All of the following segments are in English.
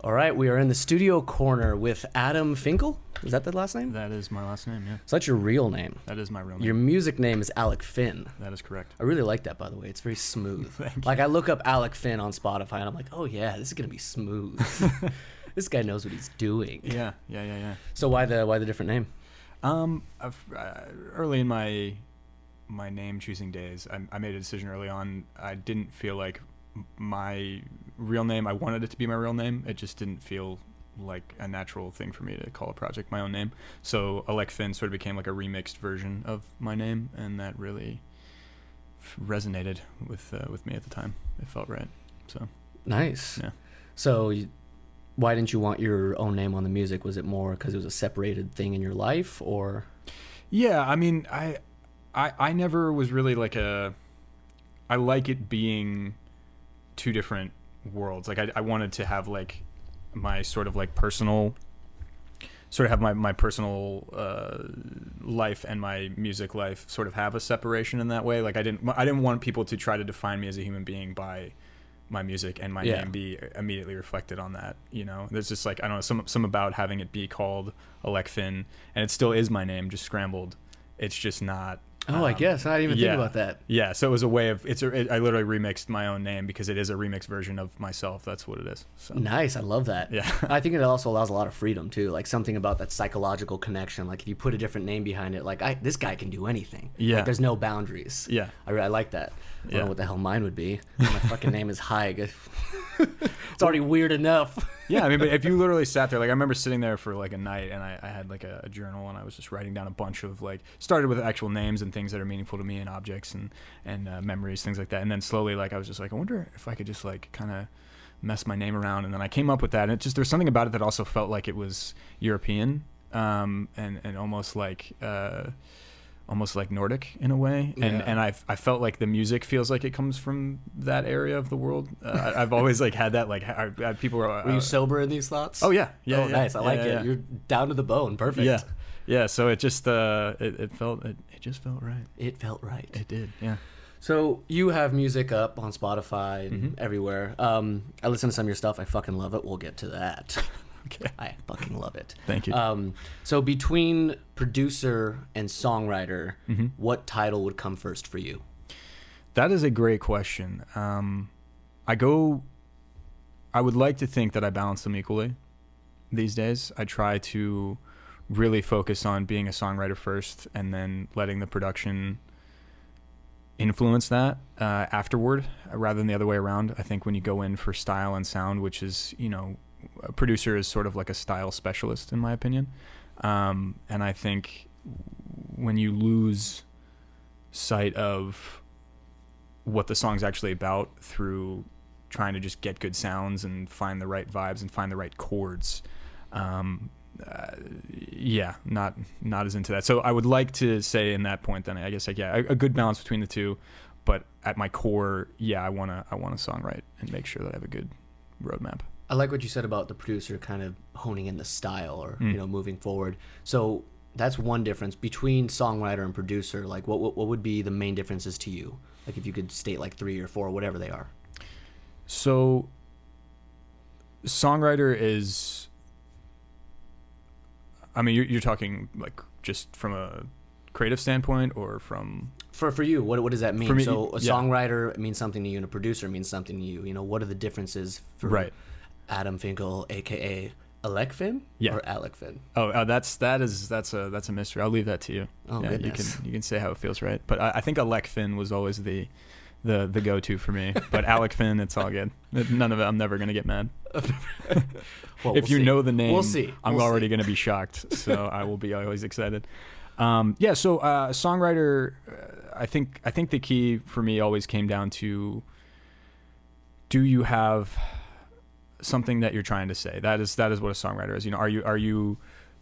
All right, we are in the studio corner with Adam Finkel. Is that the last name? That is my last name, yeah. So that's your real name. That is my real name. Your music name is Alek Fin. That is correct. I really like that, by the way. It's very smooth. Thank you. Like, I look up Alek Fin on Spotify, and I'm like, oh, yeah, this is going to be smooth. This guy knows what he's doing. Yeah. So why the different name? Early in my name choosing days, I made a decision early on. I didn't feel like my real name, I wanted it to be my real name. It just didn't feel like a natural thing for me to call a project my own name. So Alek Fin sort of became like a remixed version of my name, and that really resonated with me at the time. It felt right. So nice. Yeah. So why didn't you want your own name on the music? Was it more because it was a separated thing in your life, or? Yeah, I mean, I never was really like I like it being two different worlds. Like I wanted to have like my sort of like personal, sort of have my personal life and my music life sort of have a separation in that way. Like I didn't want people to try to define me as a human being by my music and my name be immediately reflected on that. You know, there's just like, I don't know, some about having it be called Alek Fin, and it still is my name, just scrambled. It's just not. I guess I didn't even think about that. Yeah, so it was a way of I literally remixed my own name because it is a remixed version of myself. That's what it is. So. Nice, I love that. Yeah, I think it also allows a lot of freedom too. Like something about that psychological connection. Like if you put a different name behind it, like this guy can do anything. Yeah, like, there's no boundaries. Yeah, I like that. I don't know what the hell mine would be. My fucking name is Haig. It's already weird enough. Yeah, I mean, but if you literally sat there, like I remember sitting there for like a night, and I had like a journal, and I was just writing down a bunch of like, started with actual names and things that are meaningful to me and objects and memories, things like that. And then slowly, like I was just like, I wonder if I could just like kind of mess my name around. And then I came up with that, and it just, there's something about it that also felt like it was European, and almost like Nordic in a way, and I felt like the music feels like it comes from that area of the world. I've always like had that, like people were you sober in these thoughts? Oh yeah. Nice. I like it. Yeah. You're down to the bone. Perfect. Yeah. So it just it just felt right. It felt right. It did. Yeah. So you have music up on Spotify and everywhere. I listen to some of your stuff. I fucking love it. We'll get to that. Okay. I fucking love it. Thank you. So between producer and songwriter, what title would come first for you? That is a great question. I would like to think that I balance them equally these days. I try to really focus on being a songwriter first and then letting the production influence that afterward, rather than the other way around. I think when you go in for style and sound, which is, you know, a producer is sort of like a style specialist in my opinion, and I think when you lose sight of what the song's actually about through trying to just get good sounds and find the right vibes and find the right chords, not as into that. So I would like to say in that point then I guess like a good balance between the two, but at my core I want to songwrite and make sure that I have a good roadmap. I like what you said about the producer kind of honing in the style or you know, moving forward. So that's one difference between songwriter and producer. Like what would be the main differences to you? Like if you could state like 3 or 4, whatever they are. So songwriter is, I mean, you're talking like just from a creative standpoint or from... For you, what does that mean? For me, so a songwriter means something to you and a producer means something to you. You know, what are the differences for Adam Finkel, aka Alek Fin, or Alek Fin? That's a mystery. I'll leave that to you. Goodness. You can say how it feels right. But I think Alek Fin was always the go-to for me. But Alek Fin, it's all good. None of it. I'm never gonna get mad. If you know the name, we'll see. I'm already gonna be shocked. So I will be always excited. So songwriter, I think the key for me always came down to, do you have something that you're trying to say? That is what a songwriter is. You know, are you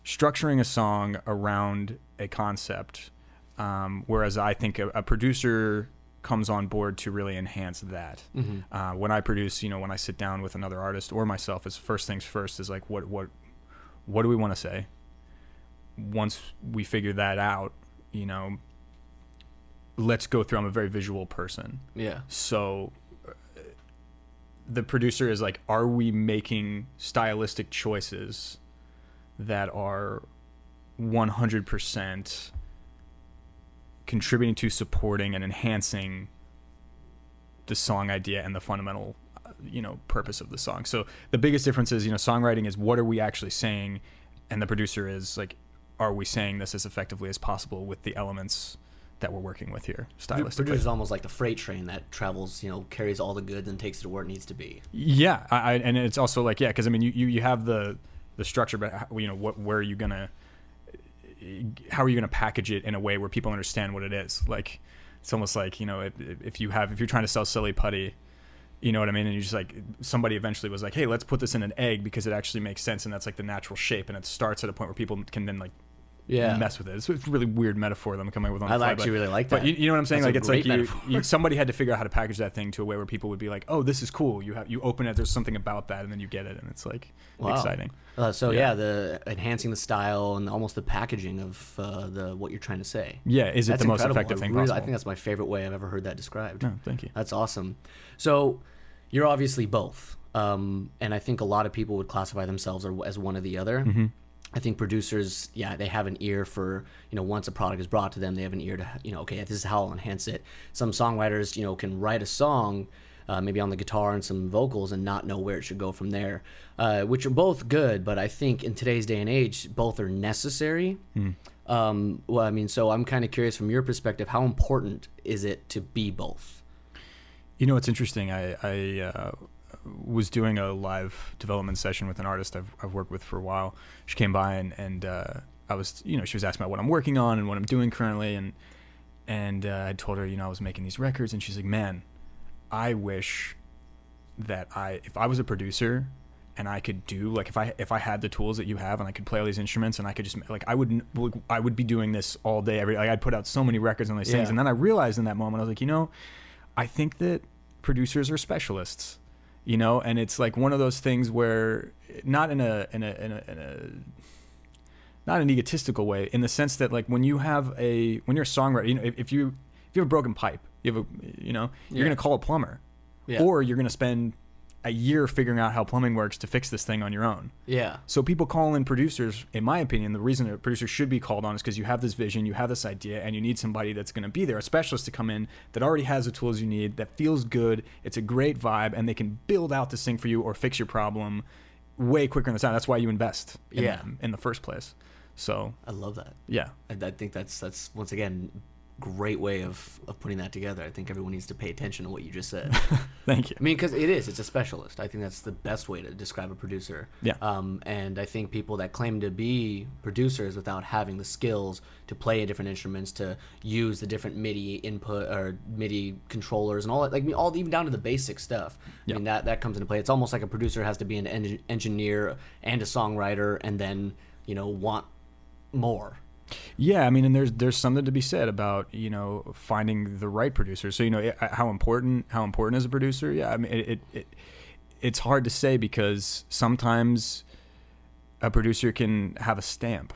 structuring a song around a concept? Whereas I think a producer comes on board to really enhance that. When I produce, you know, when I sit down with another artist or myself, it's first things first is like, what do we want to say? Once we figure that out, you know, let's go through. I'm a very visual person. Yeah. So the producer is like, are we making stylistic choices that are 100% contributing to supporting and enhancing the song idea and the fundamental purpose of the song. So the biggest difference is, songwriting is what are we actually saying, and the producer is like, are we saying this as effectively as possible with the elements that we're working with here stylistically. Producer is almost like the freight train that travels, carries all the goods and takes it to where it needs to be. Yeah, and it's also like, because I mean you have the structure, but where are you gonna, how are you gonna package it in a way where people understand what it is? Like, it's almost like, if you're trying to sell silly putty, you know what I mean? And you just like, somebody eventually was like, hey, let's put this in an egg because it actually makes sense. And that's like the natural shape. And it starts at a point where people can then like mess with it. It's a really weird metaphor that I'm coming up with on the fly. I actually really like that. But you know what I'm saying? That's like, it's like somebody had to figure out how to package that thing to a way where people would be like, oh, this is cool. You open it, there's something about that, and then you get it. And it's like exciting. The enhancing the style and almost the packaging of what you're trying to say. Yeah. Is it that's the most incredible. effective thing possible? I think that's my favorite way I've ever heard that described. No, thank you. That's awesome. So you're obviously both. And I think a lot of people would classify themselves as one or the other. Mm-hmm. I think producers, they have an ear for, once a product is brought to them, they have an ear to, okay, this is how I'll enhance it. Some songwriters, can write a song, maybe on the guitar and some vocals and not know where it should go from there, which are both good. But I think in today's day and age, both are necessary. So I'm kind of curious from your perspective, how important is it to be both? It's interesting. I was doing a live development session with an artist I've worked with for a while. She came by and I was, she was asking about what I'm working on and what I'm doing currently. And I told her, I was making these records, and she's like, man, I wish that if I was a producer and I could do, like, if I had the tools that you have and I could play all these instruments and I could just, like, I would be doing this all day, I'd put out so many records on these things. And then I realized in that moment, I was like, I think that producers are specialists, and it's like one of those things where not in a not an egotistical way, in the sense that, like, when you're a songwriter, if you have a broken pipe, you're going to call a plumber, or you're going to spend a year figuring out how plumbing works to fix this thing on your own. Yeah. So people call in producers, in my opinion, the reason a producer should be called on is because you have this vision, you have this idea, and you need somebody that's going to be there, a specialist to come in that already has the tools you need, that feels good, it's a great vibe, and they can build out this thing for you or fix your problem way quicker in the time. That's why you invest in them in the first place. So I love that. Yeah. I think that's once again, great way of putting that together. I think everyone needs to pay attention to what you just said. Thank you. I mean, because it's a specialist. I think that's the best way to describe a producer. Yeah. And I think people that claim to be producers without having the skills to play different instruments, to use the different MIDI input or MIDI controllers and all that, like, all even down to the basic stuff. I mean, that comes into play. It's almost like a producer has to be an engineer and a songwriter, and then want more. Yeah, I mean, and there's something to be said about finding the right producer. So how important is a producer? Yeah, I mean, it's hard to say, because sometimes a producer can have a stamp,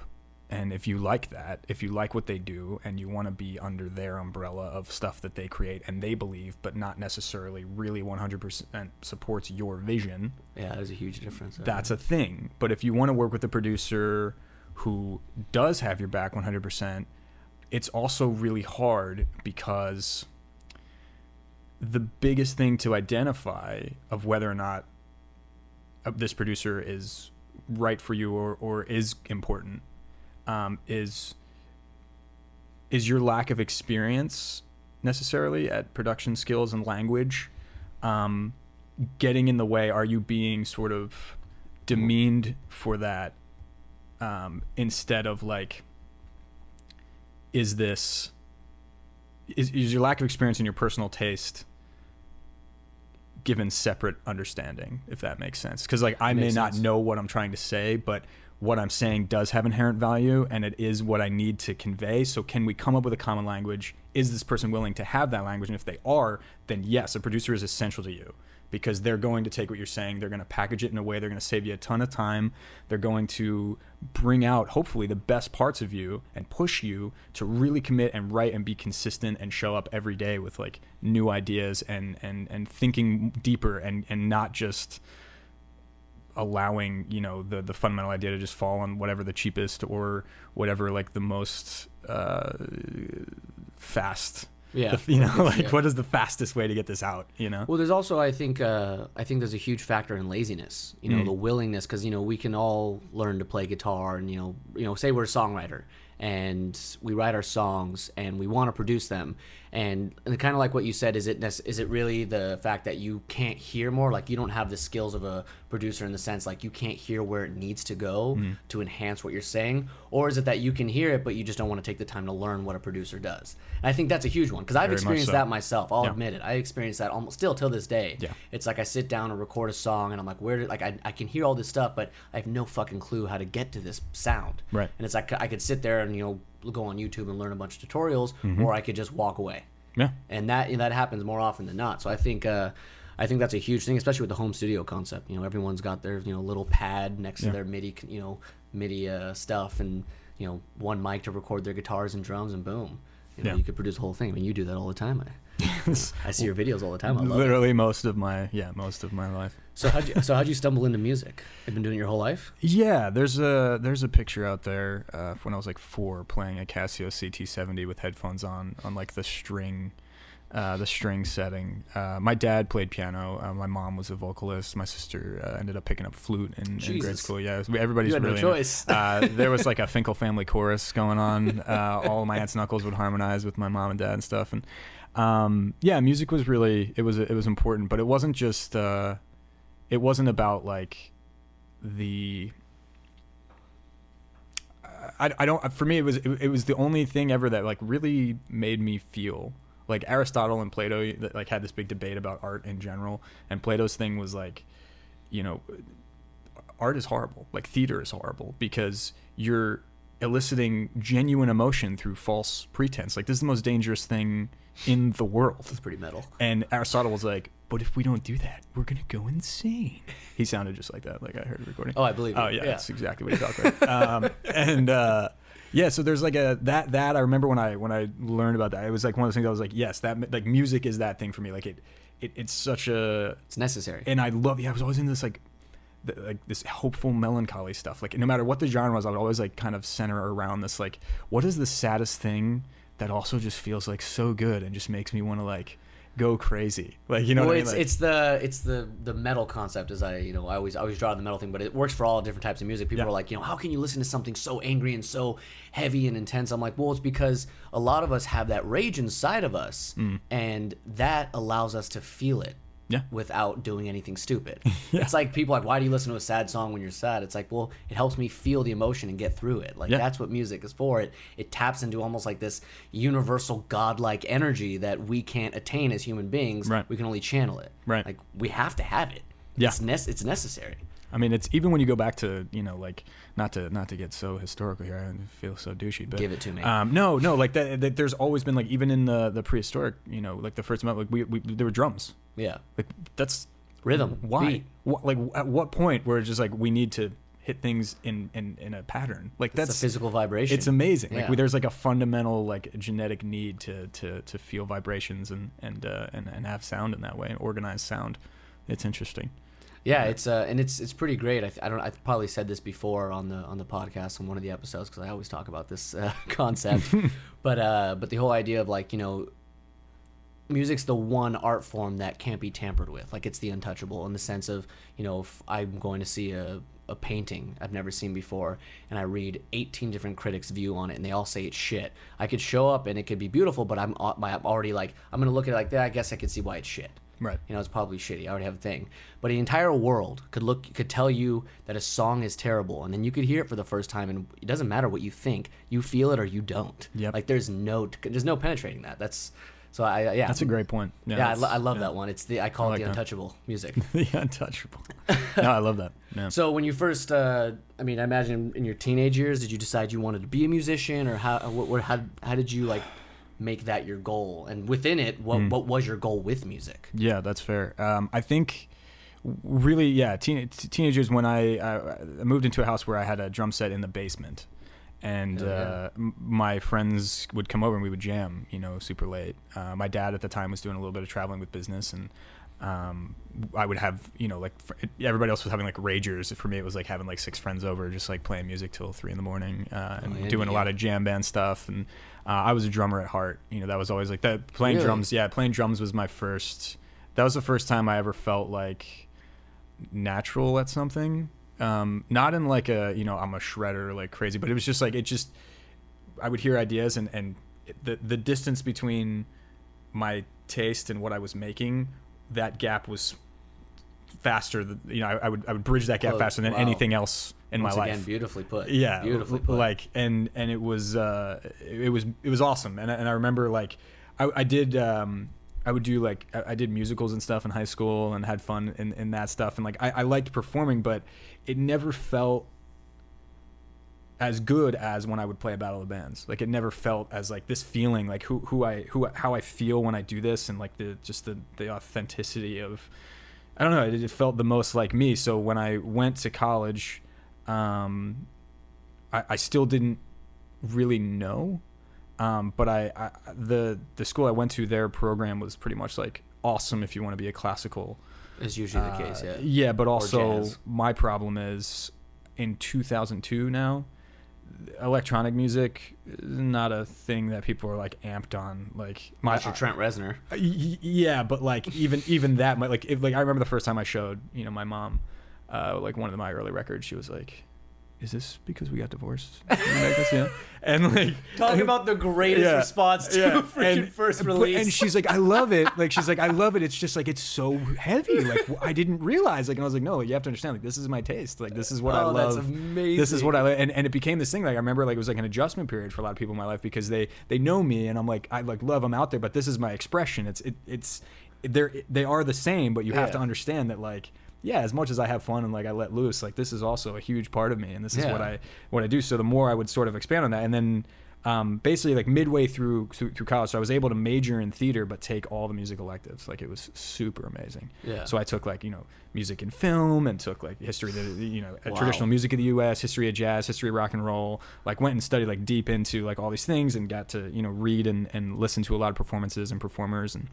and if you like that, if you like what they do, and you want to be under their umbrella of stuff that they create and they believe, but not necessarily really 100% supports your vision. Yeah, there's a huge difference. That's a thing. But if you want to work with a producer who does have your back 100%, it's also really hard, because the biggest thing to identify of whether or not this producer is right for you or is important is your lack of experience necessarily at production skills and language getting in the way. Are you being sort of demeaned for that? Instead of, like, is your lack of experience and your personal taste given separate understanding, if that makes sense? Because, like, I may not know what I'm trying to say, but what I'm saying does have inherent value, and it is what I need to convey. So can we come up with a common language? Is this person willing to have that language? And if they are, then yes, a producer is essential to you, because they're going to take what you're saying, they're going to package it in a way, they're going to save you a ton of time, they're going to bring out hopefully the best parts of you and push you to really commit and write and be consistent and show up every day with like new ideas and thinking deeper and not just allowing, you know, the fundamental idea to just fall on whatever the cheapest or whatever like the most fast. Yeah. You know, like what is the fastest way to get this out, you know? Well, there's also, I think there's a huge factor in laziness, you know, the willingness, because, you know, we can all learn to play guitar and, you know, say we're a songwriter and we write our songs and we want to produce them. And kind of like what you said, is it really the fact that you can't hear more? Like you don't have the skills of a producer in the sense like you can't hear where it needs to go to enhance what you're saying? Or is it that you can hear it, but you just don't want to take the time to learn what a producer does? And I think that's a huge one because I've experienced that myself. I'll admit it. I experienced that almost still till this day. Yeah. It's like I sit down and record a song and I'm like, I can hear all this stuff, but I have no fucking clue how to get to this sound. Right. And it's like I could sit there and, you know, go on YouTube and learn a bunch of tutorials, or I could just walk away. Yeah. And that happens more often than not. So I think that's a huge thing, especially with the home studio concept. You know, everyone's got their, you know, little pad next to their MIDI stuff, and, you know, one mic to record their guitars and drums, and boom, you know, you could produce a whole thing. I mean, you do that all the time. I see your videos all the time. I love literally it. most of my life. So how'd you stumble into music? You've been doing it your whole life? Yeah, there's a picture out there when I was like 4 playing a Casio CT70 with headphones on like the string setting. My dad played piano. My mom was a vocalist. My sister ended up picking up flute in grade school. Yeah, everybody's you had really no choice. There was like a Finkel family chorus going on. All of my aunts and uncles would harmonize with my mom and dad and stuff. And music was really it was important, but it wasn't just it wasn't about like the I don't for me it was the only thing ever that like really made me feel like Aristotle and Plato that like had this big debate about art in general, and Plato's thing was like, you know, art is horrible, like theater is horrible because you're eliciting genuine emotion through false pretense. Like this is the most dangerous thing in the world. It's pretty metal. And Aristotle was like, but if we don't do that, we're gonna go insane. He sounded just like that. Like I heard a recording. Oh, I believe it. Oh yeah, that's exactly what he talked about. So there's like that I remember when I learned about that, it was like one of those things I was like, yes, that like music is that thing for me. Like it's such a, it's necessary. And I was always in this like this hopeful melancholy stuff. Like no matter what the genre was, I would always like kind of center around this like, what is the saddest thing that also just feels like so good and just makes me want to like go crazy, like, you know. Well, what I mean? Like, it's the metal concept. As I always draw the metal thing, but it works for all different types of music. People are like, you know, how can you listen to something so angry and so heavy and intense? I'm like, well, it's because a lot of us have that rage inside of us, and that allows us to feel it. Yeah. Without doing anything stupid. It's like people are like, why do you listen to a sad song when you're sad? It's like, well, it helps me feel the emotion and get through it. Like that's what music is for. It taps into almost like this universal godlike energy that we can't attain as human beings. Right. We can only channel it. Right. Like we have to have it. Yeah. It's necessary. I mean, it's even when you go back to, you know, like not to get so historical here. I feel so douchey, but give it to me. No, like that. There's always been like even in the prehistoric, you know, like the first amount, like we there were drums. Yeah. Like that's rhythm. Why? Like at what point where it's just like we need to hit things in a pattern? Like that's a physical vibration. It's amazing. Yeah. Like there's like a fundamental like genetic need to feel vibrations and have sound in that way and organize sound. It's interesting. Yeah, it's pretty great. I probably said this before on the podcast on one of the episodes because I always talk about this concept, but the whole idea of like, you know, music's the one art form that can't be tampered with. Like it's the untouchable in the sense of, you know, if I'm going to see a painting I've never seen before and I read 18 different critics' view on it and they all say it's shit, I could show up and it could be beautiful, but I'm already like, I'm gonna look at it like that. I guess I could see why it's shit. Right. You know, it's probably shitty. I already have a thing. But the entire world could tell you that a song is terrible, and then you could hear it for the first time, and it doesn't matter what you think. You feel it or you don't. Yep. Like there's no penetrating that. That's That's a great point. Yeah, I love that one. I call it the that. untouchable music. The untouchable. No, I love that. Yeah. So when you first, I imagine in your teenage years, did you decide you wanted to be a musician, or how did you like make that your goal? And within it, what was your goal with music? Yeah, that's fair. I think really, yeah, teenagers, when I moved into a house where I had a drum set in the basement, and my friends would come over and we would jam, super late. My dad at the time was doing a little bit of traveling with business, and I would have, everybody else was having like ragers. For me, it was like having like 6 friends over, just like playing music till 3 a.m, and doing a lot of jam band stuff. And I was a drummer at heart. That was always like that. Playing drums. Yeah, playing drums was my first. That was the first time I ever felt like natural at something. Not in like a, I'm a shredder like crazy, but it was just like, I would hear ideas, and the distance between my taste and what I was making, that gap was faster. I would bridge that gap faster than anything else in my life. Again, beautifully put. Yeah, beautifully put. Like, and it was awesome. And I remember like I did musicals and stuff in high school and had fun in that stuff. And like I liked performing, but it never felt as good as when I would play a battle of the bands. Like it never felt as like this feeling, like how I feel when I do this, and like the authenticity of, I don't know, it felt the most like me. So when I went to college, I still didn't really know, but the school I went to, their program was pretty much like awesome if you want to be a classical. Is usually the case, yeah. Yeah, but also my problem is in 2002 now, electronic music is not a thing that people are like amped on. Like your Trent Reznor. Yeah, but like even that, I remember the first time I showed my mom like one of my early records. She was like, "Is this because we got divorced?" And like, talk about the greatest response to a freaking first release. And she's like, "I love it." Like she's like, "I love it. It's just like it's so heavy. Like I didn't realize." Like, and I was like, "No, you have to understand. Like this is my taste. Like this is what I love. That's amazing. This is what I like." And it became this thing. Like I remember, like it was like an adjustment period for a lot of people in my life, because they know me, and I'm like, I like love them out there, but this is my expression. They are the same, but you have to understand that like. Yeah, as much as I have fun and like I let loose, like this is also a huge part of me, and this is what I do. So the more I would sort of expand on that, and then basically like midway through college, so I was able to major in theater but take all the music electives. Like it was super amazing. Yeah. So I took like music and film, and took like history of the traditional music of the U.S., history of jazz, history of rock and roll. Like went and studied like deep into like all these things, and got to read and listen to a lot of performances and performers, and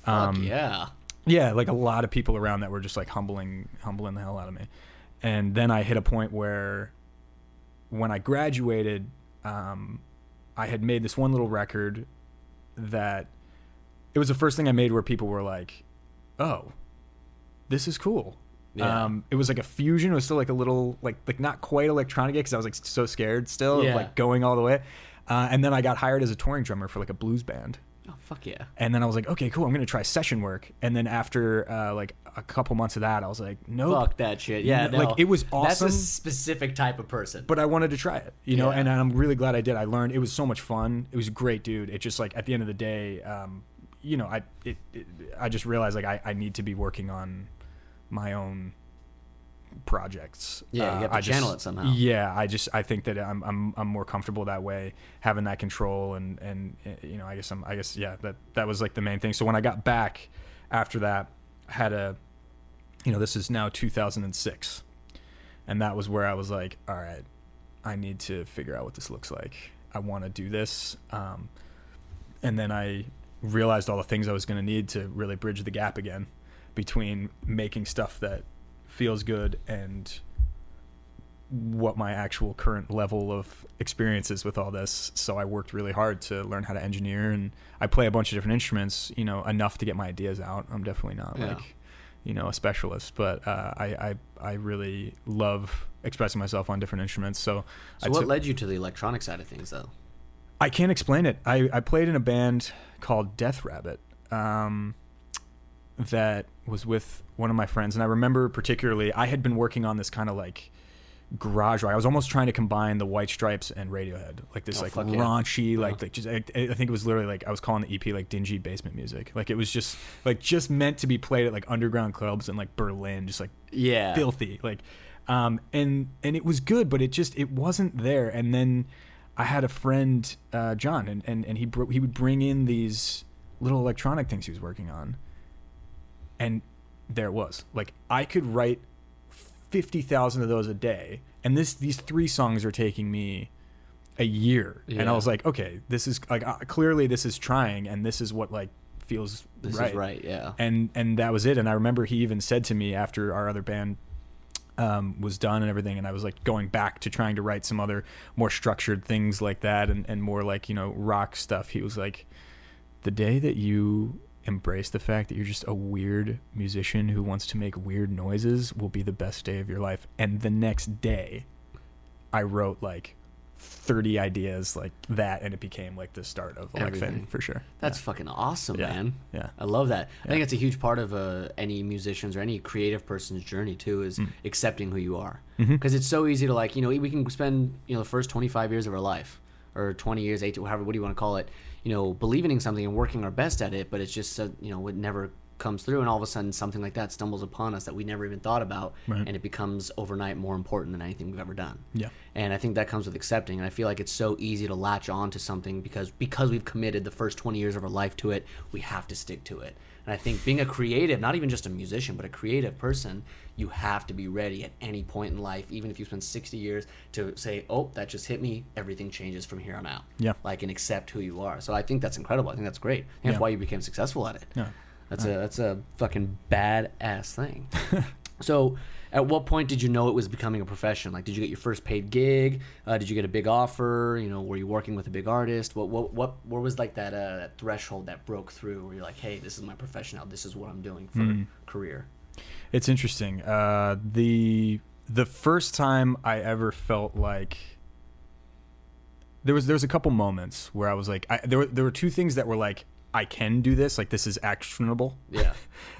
Fuck yeah. Yeah, like a lot of people around that were just like humbling the hell out of me. And then I hit a point where when I graduated, I had made this one little record that it was the first thing I made where people were like, "Oh, this is cool." Yeah. It was like a fusion. It was still like a little like not quite electronic, because I was like so scared still of like going all the way. And then I got hired as a touring drummer for like a blues band. Oh, fuck yeah. And then I was like, okay, cool, I'm going to try session work. And then after like a couple months of that, I was like, no. Fuck that shit. Yeah, no. Like it was awesome. That's a specific type of person. But I wanted to try it, and I'm really glad I did. I learned. It was so much fun. It was great, dude. It just like at the end of the day, I just realized like I need to be working on my own projects. Yeah, you have to channel it somehow. Yeah, I think that I'm more comfortable that way, having that control, and I guess that was like the main thing. So when I got back after that, I had this is now 2006, and that was where I was like, all right, I need to figure out what this looks like. I want to do this, and then I realized all the things I was going to need to really bridge the gap again between making stuff that feels good and what my actual current level of experience is with all this. So I worked really hard to learn how to engineer, and I play a bunch of different instruments, enough to get my ideas out. I'm definitely not like, a specialist, but I really love expressing myself on different instruments. So what led you to the electronic side of things though? I can't explain it. I played in a band called Death Rabbit, that was with one of my friends, and I remember particularly I had been working on this kind of like garage rock. I was almost trying to combine the White Stripes and Radiohead, like this raunchy, like just I think it was literally like I was calling the EP like dingy basement music. Like it was just meant to be played at like underground clubs in like Berlin, just like filthy, like and it was good, but it wasn't there. And then I had a friend, John, and he would bring in these little electronic things he was working on, and there it was. Like, I could write 50,000 of those a day, and these 3 songs are taking me a year. Yeah. And I was like, okay, this is like, clearly this is trying, and this is what like feels this right. Is right, yeah. And that was it. And I remember he even said to me after our other band was done and everything, and I was like going back to trying to write some other more structured things like that, and more like, you know, rock stuff. He was like, the day that you embrace the fact that you're just a weird musician who wants to make weird noises will be the best day of your life. And the next day I wrote like 30 ideas like that, and it became like the start of Alek Fin, for sure. That's fucking awesome, man. Yeah, I love that. I think it's a huge part of any musician's or any creative person's journey too, is accepting who you are, because it's so easy to, like, you know, we can spend, you know, the first 25 years of our life, or 20 years, 18, however, what do you want to call it, you know, believing in something and working our best at it, but it's just, you know, it never comes through, and all of a sudden something like that stumbles upon us that we never even thought about, and it becomes overnight more important than anything we've ever done. Yeah. And I think that comes with accepting, and I feel like it's so easy to latch on to something because we've committed the first 20 years of our life to it, we have to stick to it. And I think being a creative, not even just a musician, but a creative person, you have to be ready at any point in life, even if you spend 60 years, to say, oh, that just hit me, everything changes from here on out. Yeah. Like, and accept who you are. So I think that's incredible. I think that's great. I think that's why you became successful at it. Yeah. That's a fucking badass thing. So, at what point did you know it was becoming a profession? Like, did you get your first paid gig? Did you get a big offer? You know, were you working with a big artist? What was like that threshold that broke through where you're like, hey, this is my profession now. This is what I'm doing for career. It's interesting. The first time I ever felt like there was a couple moments where I was like, there were 2 things that were like, I can do this, like this is actionable. Yeah.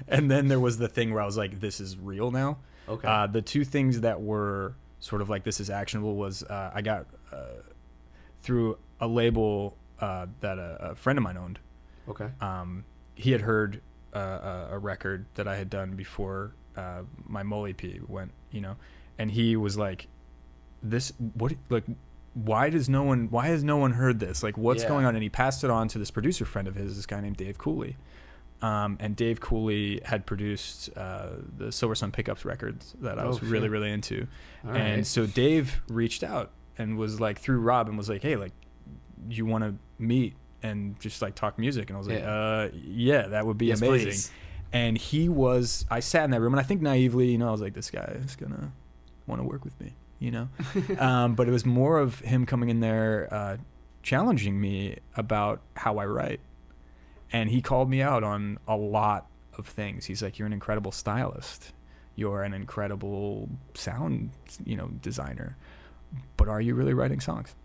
And then there was the thing where I was like, this is real now. Okay. The 2 things that were sort of like, this is actionable was I got through a label that a friend of mine owned. Okay. He had heard a record that I had done before my Mole EP went, you know, and he was like, why has no one heard this? Like, what's going on? And he passed it on to this producer friend of his, this guy named Dave Cooley. And Dave Cooley had produced the Silver Sun Pickups records that I was really, really into. And so Dave reached out and was like, through Rob, and was like, hey, like, you want to meet and just like talk music? And I was like, yeah, that would be amazing. Please. And I sat in that room, and I think naively, you know, I was like, this guy is going to want to work with me, you know? But it was more of him coming in there, challenging me about how I write. And he called me out on a lot of things. He's like, you're an incredible stylist. You're an incredible sound, you know, designer. But are you really writing songs?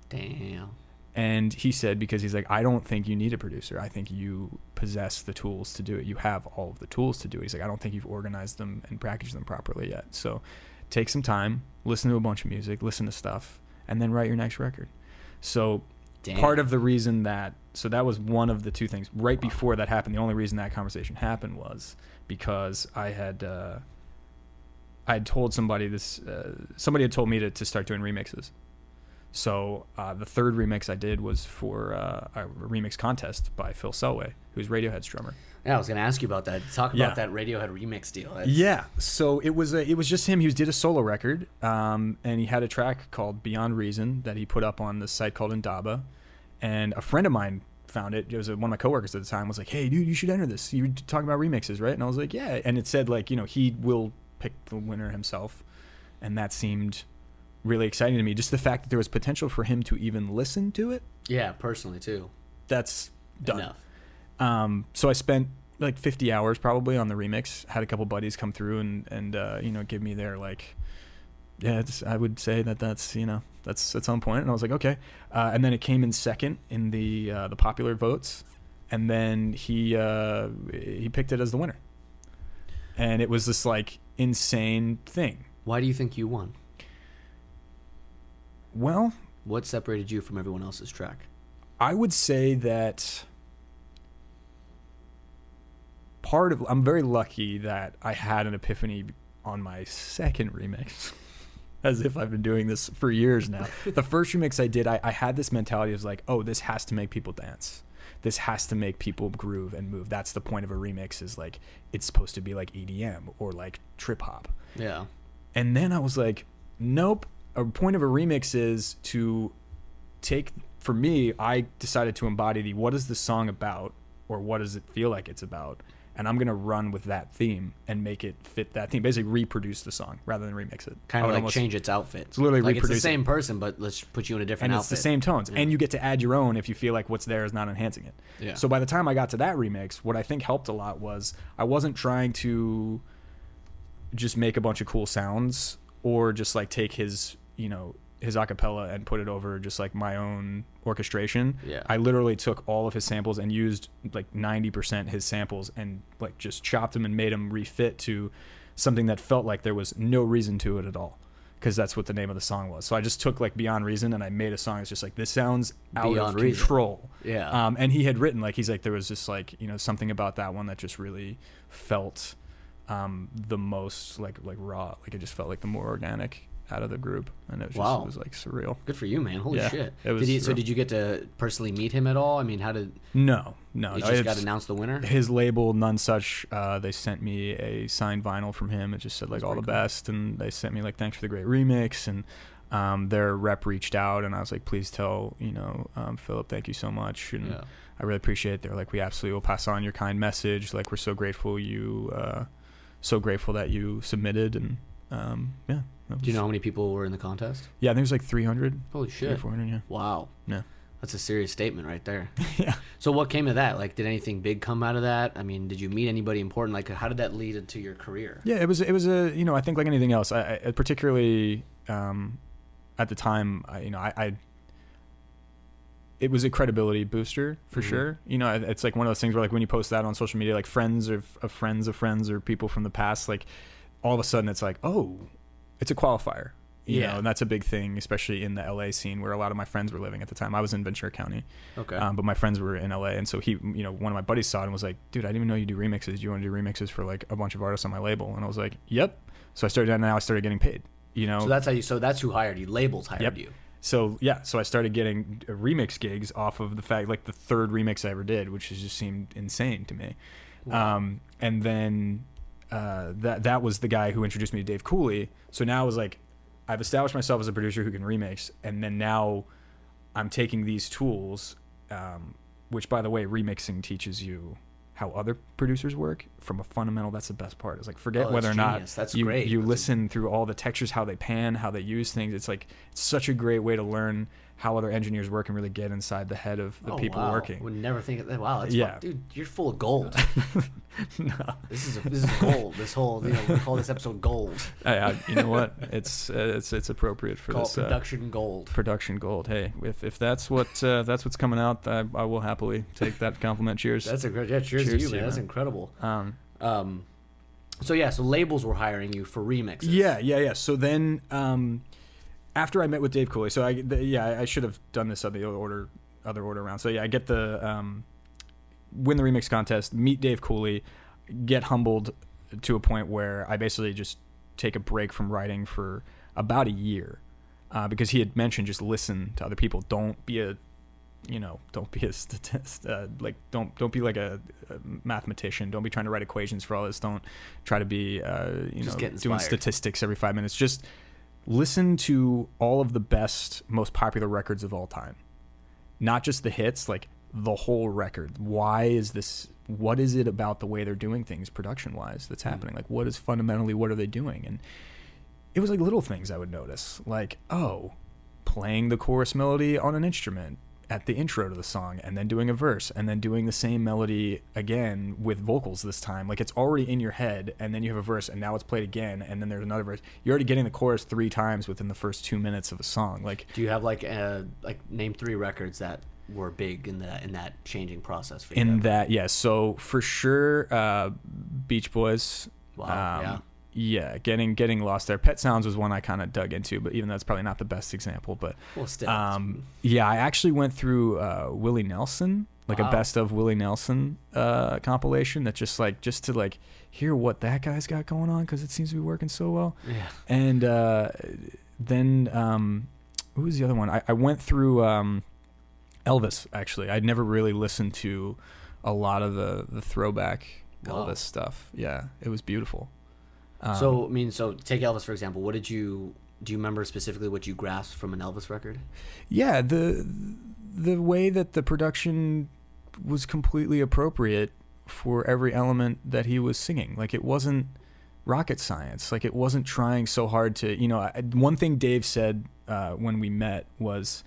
Damn. And he said, because he's like, I don't think you need a producer. I think you possess the tools to do it. You have all of the tools to do it. He's like, I don't think you've organized them and packaged them properly yet. So take some time, listen to a bunch of music, listen to stuff, and then write your next record. So part of the reason so that was one of the 2 things. Right before that happened, the only reason that conversation happened was because I had told somebody this, somebody had told me to start doing remixes. So the 3rd remix I did was for a remix contest by Phil Selway, who's Radiohead's drummer. Yeah, I was going to ask you about that. Talk about that Radiohead remix deal. Yeah, so it was just him. He did a solo record, and he had a track called Beyond Reason that he put up on this site called Indaba. And a friend of mine found it. It was one of my coworkers at the time. Was like, hey, dude, you should enter this. You were talking about remixes, right? And I was like, yeah. And it said, like, you know, he will pick the winner himself. And that seemed really exciting to me. Just the fact that there was potential for him to even listen to it. Yeah, personally too. That's done. Enough. So I spent like 50 hours probably on the remix. Had a couple buddies come through and you know, give me their like, yeah, I would say that's, you know, that's on point. And I was like, okay. And then it came in second in the popular votes, and then he picked it as the winner. And it was this like insane thing. Why do you think you won? Well, what separated you from everyone else's track? I would say that I'm very lucky that I had an epiphany on my second remix. as if I've been doing this for years now. The first remix I did, I had this mentality of like, oh, this has to make people dance. This has to make people groove and move. That's the point of a remix, is like, it's supposed to be like EDM or like trip hop. Yeah. And then I was like, nope. A point of a remix is to take, for me, I decided to embody the, what is the song about, or what does it feel like it's about? And I'm going to run with that theme and make it fit that theme. Basically reproduce the song rather than remix it. Kind of like change its outfit. It's literally like reproduce it's the same person, but let's put you in a different outfit. And outfit. it's the same tones. Yeah. And you get to add your own if you feel like what's there is not enhancing it. Yeah. So by the time I got to that remix, what I think helped a lot was I wasn't trying to just make a bunch of cool sounds or just like take his, you know, his acapella and put it over just like my own orchestration. Yeah. I literally took all of his samples and used like 90% his samples and like just chopped them and made them refit to something that felt like there was no reason to it at all, because that's what the name of the song was. So I just took like Beyond Reason and I made a song that's just like, this sounds out Beyond of Reason. control. Yeah. And he had written, like, he's like, there was just like, you know, something about that one that just really felt the most like raw. Like it just felt like the more organic out of the group, and it was just, it was like surreal. Good for you, man. Holy shit. It was so did you get to personally meet him at all? I mean, how did No. you just got to announce the winner? His label, None Such, they sent me a signed vinyl from him. It just said like all the best, and they sent me like thanks for the great remix, and their rep reached out, and I was like, please tell, you know, Philip, thank you so much, and I really appreciate it. They're like, we absolutely will pass on your kind message, like we're so grateful that you submitted, and yeah. Do you know how many people were in the contest? Yeah, I think it was like 300. Holy shit. 400, yeah. Wow. Yeah. That's a serious statement right there. Yeah. So what came of that? Like, did anything big come out of that? I mean, did you meet anybody important? Like, how did that lead into your career? Yeah, it was a, you know, I think like anything else, I particularly at the time, it was a credibility booster for sure. You know, it's like one of those things where like when you post that on social media, like friends of friends of friends or people from the past, like all of a sudden it's like, oh, it's a qualifier. You know, and that's a big thing, especially in the LA scene where a lot of my friends were living at the time. I was in Ventura County. Okay. But my friends were in LA. And so he, you know, one of my buddies saw it and was like, dude, I didn't even know you do remixes. Do you want to do remixes for like a bunch of artists on my label? And I was like, yep. So I started, and now I started getting paid, you know? So that's who hired you. Labels hired you. So yeah, so I started getting remix gigs off of the fact, like the third remix I ever did, which just seemed insane to me. Wow. And then that was the guy who introduced me to Dave Cooley. So now I was like, I've established myself as a producer who can remix, and then now I'm taking these tools, which by the way, remixing teaches you how other producers work from a fundamental. That's the best part. It's like, forget whether or not you listen through all the textures, how they pan, how they use things. It's like, it's such a great way to learn how other engineers work and really get inside the head of the people working. I would never think of that. Wow, that's dude, you're full of gold. No. This is gold. This whole, we call this episode gold. You know what? It's appropriate for this production gold. Production gold. Hey, if that's what's coming out, I will happily take that compliment. Cheers. That's a great cheers to you, man. That's incredible. So labels were hiring you for remixes. Yeah. So then after I met with Dave Cooley, so I should have done this other order around. So yeah, I get the win the remix contest, meet Dave Cooley, get humbled to a point where I basically just take a break from writing for about a year, because he had mentioned just listen to other people. Don't be a statist. Don't be like a mathematician. Don't be trying to write equations for all this. Don't try to be doing statistics every 5 minutes. Just listen to all of the best, most popular records of all time. Not just the hits, like the whole record. Why is this? What is it about the way they're doing things production-wise that's happening? Like, what are they doing? And it was like little things I would notice. Like, playing the chorus melody on an instrument at the intro to the song, and then doing a verse, and then doing the same melody again with vocals this time. Like, it's already in your head, and then you have a verse, and now it's played again, and then there's another verse. You're already getting the chorus 3 times within the first 2 minutes of a song. Like, do you have name 3 records that were big in that changing process for you? So for sure, Beach Boys. Wow. Yeah, getting lost there. Pet Sounds was one I kind of dug into, but even that's probably not the best example. But still, I actually went through Willie Nelson, like a best of Willie Nelson compilation. That's just to hear what that guy's got going on, because it seems to be working so well. Yeah. And then who was the other one? I went through Elvis, actually. I'd never really listened to a lot of the throwback Elvis stuff. Yeah, it was beautiful. So take Elvis for example. Do you remember specifically what you grasped from an Elvis record? Yeah, the way that the production was completely appropriate for every element that he was singing. Like, it wasn't rocket science. Like, it wasn't trying so hard to, one thing Dave said when we met was,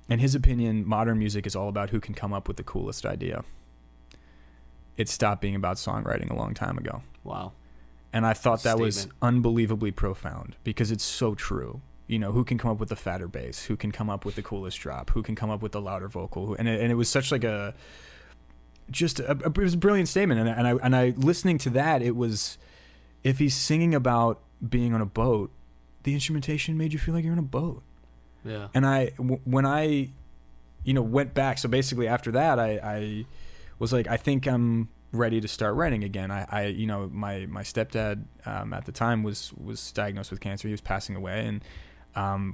in his opinion, modern music is all about who can come up with the coolest idea. It stopped being about songwriting a long time ago. Wow. And I thought that was unbelievably profound, because it's so true. Who can come up with the fatter bass? Who can come up with the coolest drop? Who can come up with the louder vocal? And it was such like it was a brilliant statement. And I listening to that, it was, if he's singing about being on a boat, the instrumentation made you feel like you're on a boat. Yeah. And when I went back, so basically after that, I was like, I think I'm ready to start writing again. My stepdad at the time was diagnosed with cancer. He was passing away, and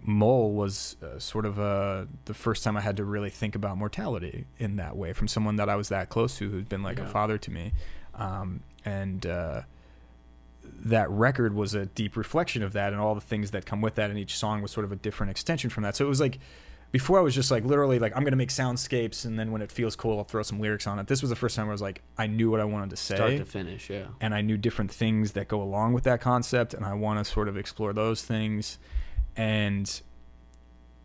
Mole was sort of the first time I had to really think about mortality in that way, from someone that I was that close to, who'd been like a father to me. That record was a deep reflection of that, and all the things that come with that, and each song was sort of a different extension from that. So it was like, before I was just like, literally like, I'm going to make soundscapes, and then when it feels cool, I'll throw some lyrics on it. This was the first time where I was like, I knew what I wanted to say. Start to finish, yeah. And I knew different things that go along with that concept, and I want to sort of explore those things. And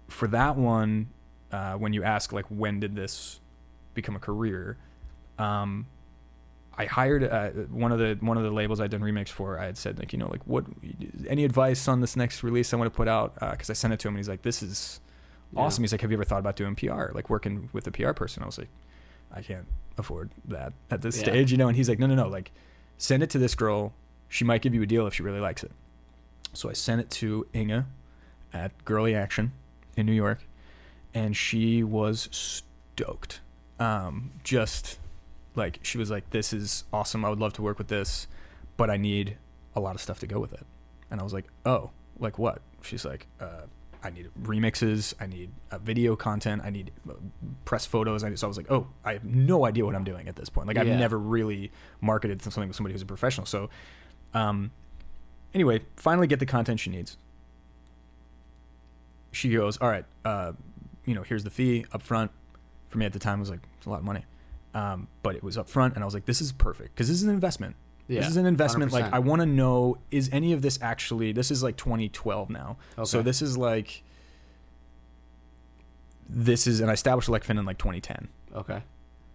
for that one, when you ask, like, when did this become a career, I hired one of the labels I'd done remix for. I had said, like, what, any advice on this next release I want to put out? Because I sent it to him, and he's like, this is awesome. He's like, have you ever thought about doing PR, like working with a PR person? I was like, I can't afford that at this stage, And he's like, no, like, send it to this girl. She might give you a deal if she really likes it. So I sent it to Inga at Girly Action in New York, and she was stoked. Just like, she was like, this is awesome. I would love to work with this, but I need a lot of stuff to go with it. And I was like, oh, like what? She's like, I need remixes, I need video content, I need press photos. So I was like, oh, I have no idea what I'm doing at this point. Like, I've never really marketed something with somebody who's a professional. So anyway, finally get the content she needs. She goes, all right, here's the fee up front. For me at the time, it was like, it's a lot of money. But it was up front, and I was like, this is perfect, because this is an investment. Yeah, this is an investment. 100%. Like, I want to know, is any of this actually, this is like 2012 now. Okay. So this is like, and I established Alek Fin in like 2010. Okay.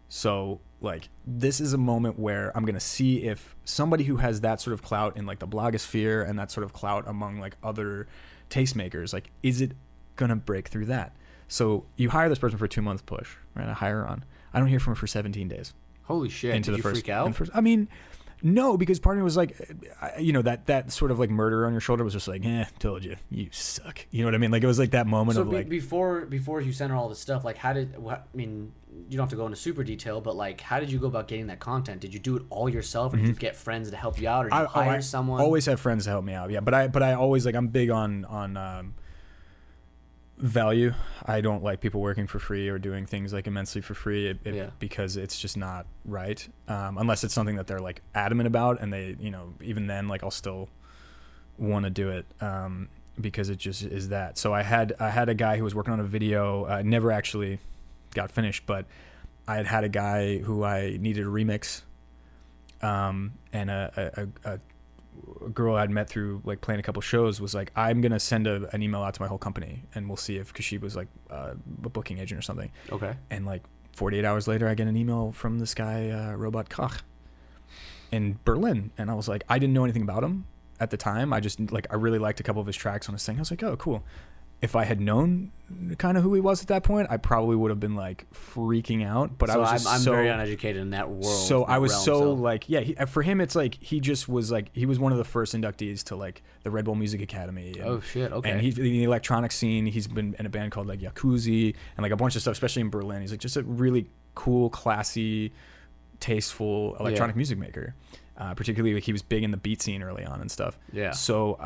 So like, this is a moment where I'm going to see if somebody who has that sort of clout in like the blogosphere, and that sort of clout among like other tastemakers, like, is it going to break through that? So you hire this person for a 2-month push, right? I hire her on. I don't hear from her for 17 days. Holy shit. Did you freak out? I mean, no, because part of me was like, that sort of like murder on your shoulder was just like, told you, you suck. You know what I mean? Like, it was like that moment of like. Before you sent her all this stuff, like, you don't have to go into super detail, but like, how did you go about getting that content? Did you do it all yourself, or did you get friends to help you out, or did you hire someone? Always have friends to help me out, yeah. But I always, like, I'm big on value. I don't like people working for free or doing things like immensely for free because it's just not right, unless it's something that they're like adamant about, and they, even then, like, I'll still want to do it because it just is that. So I had a guy who was working on a video, never actually got finished, but I had a guy who I needed a remix, and a girl I'd met through like playing a couple shows was like, I'm gonna send an email out to my whole company, and we'll see if, because she was like a booking agent or something. Okay. And like 48 hours later, I get an email from this guy, Robot Koch, in Berlin, and I was like, I didn't know anything about him at the time. I just like, I really liked a couple of his tracks on his thing. I was like, oh, cool. If I had known kind of who he was at that point, I probably would have been like freaking out. But so I was just I'm very uneducated in that world. So I was like, for him, it's like he just was like, he was one of the first inductees to like the Red Bull Music Academy. And, oh shit, okay. And he's in the electronic scene. He's been in a band called like Yakuzi and like a bunch of stuff, especially in Berlin. He's like just a really cool, classy, tasteful electronic music maker. particularly like he was big in the beat scene early on and stuff. Yeah. So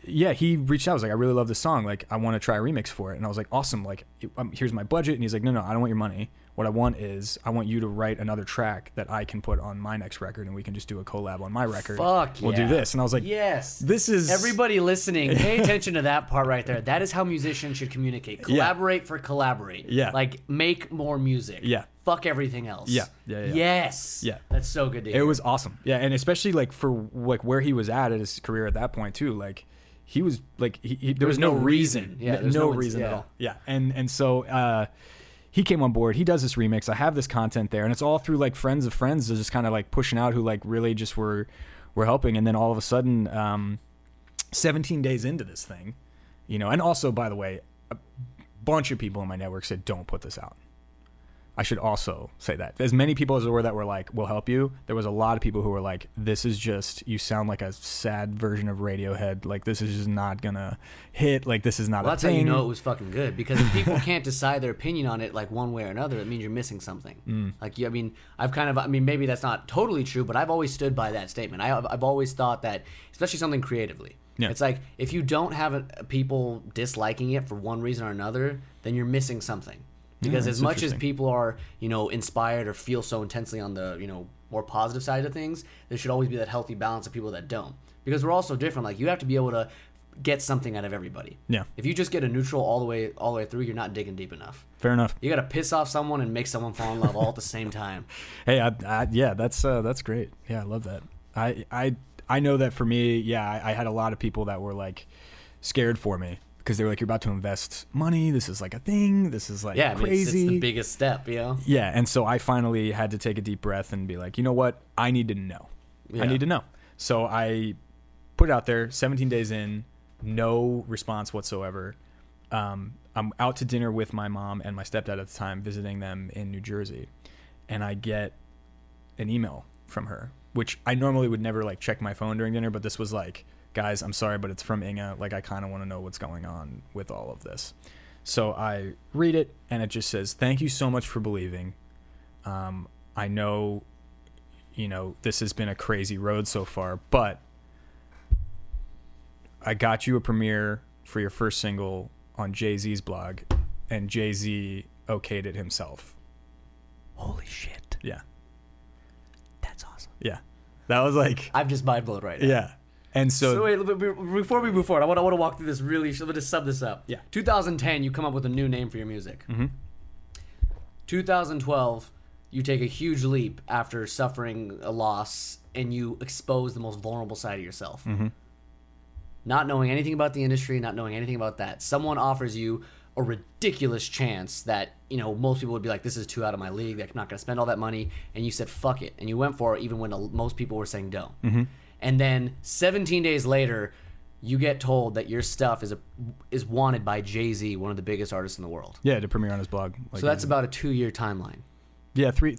yeah, he reached out. I was like, I really love this song. Like, I want to try a remix for it. And I was like, awesome. Like, here's my budget. And he's like, no, I don't want your money. What I want is I want you to write another track that I can put on my next record, and we can just do a collab on my record. Fuck We'll do this. And I was like, yes, this is everybody listening. Pay attention to that part right there. That is how musicians should communicate. Collaborate for collaborate. Yeah. Like, make more music. Yeah. Fuck everything else. Yeah. Yes. Yeah. That's so good to hear. It was awesome. Yeah, and especially like for like where he was at his career at that point too. Like, he was like there was no reason. Yeah, no reason at all. Yeah, and so he came on board. He does this remix. I have this content there, and it's all through like friends of friends, just kind of like pushing out, who like really just were helping. And then all of a sudden, 17 days into this thing, and also, by the way, a bunch of people in my network said, don't put this out. I should also say that. As many people as there were that were like, we'll help you, there was a lot of people who were like, this is just, you sound like a sad version of Radiohead. Like, this is just not gonna hit. Like, this is not a thing. That's how you know it was fucking good. Because if people can't decide their opinion on it like one way or another, it means you're missing something. Like, maybe that's not totally true, but I've always stood by that statement. I've always thought that, especially something creatively. Yeah. It's like, if you don't have people disliking it for one reason or another, then you're missing something. Because as much as people are, inspired or feel so intensely on the, more positive side of things, there should always be that healthy balance of people that don't. Because we're all so different. Like, you have to be able to get something out of everybody. Yeah. If you just get a neutral all the way through, you're not digging deep enough. Fair enough. You got to piss off someone and make someone fall in love all at the same time. Hey, yeah, that's great. Yeah, I love that. I know that for me, yeah, I had a lot of people that were like scared for me. Because they were like, you're about to invest money. This is like a thing. This is like crazy. It's the biggest step, Yeah, and so I finally had to take a deep breath and be like, you know what? I need to know. Yeah. I need to know. So I put it out there. 17 days in, no response whatsoever. I'm out to dinner with my mom and my stepdad at the time, visiting them in New Jersey, and I get an email from her, which I normally would never like check my phone during dinner, but this was like, guys, I'm sorry, but it's from Inga. Like, I kind of want to know what's going on with all of this. So I read it, and it just says, thank you so much for believing. I know, this has been a crazy road so far, but I got you a premiere for your first single on Jay-Z's blog, and Jay-Z okayed it himself. Holy shit. Yeah. That's awesome. Yeah. That was like... I'm just mind blown right now. Yeah. And so wait, before we move forward, I want to walk through this really. Let me just sum this up. Yeah. 2010, you come up with a new name for your music. 2012, you take a huge leap after suffering a loss, and you expose the most vulnerable side of yourself. Not knowing anything about the industry, not knowing anything about that. Someone offers you a ridiculous chance that, most people would be like, this is too out of my league. I'm not going to spend all that money. And you said, fuck it. And you went for it even when most people were saying don't. And then 17 days later, you get told that your stuff is wanted by Jay-Z, one of the biggest artists in the world. Yeah, to premiere on his blog. Like, so that's about a 2-year timeline. Yeah, 3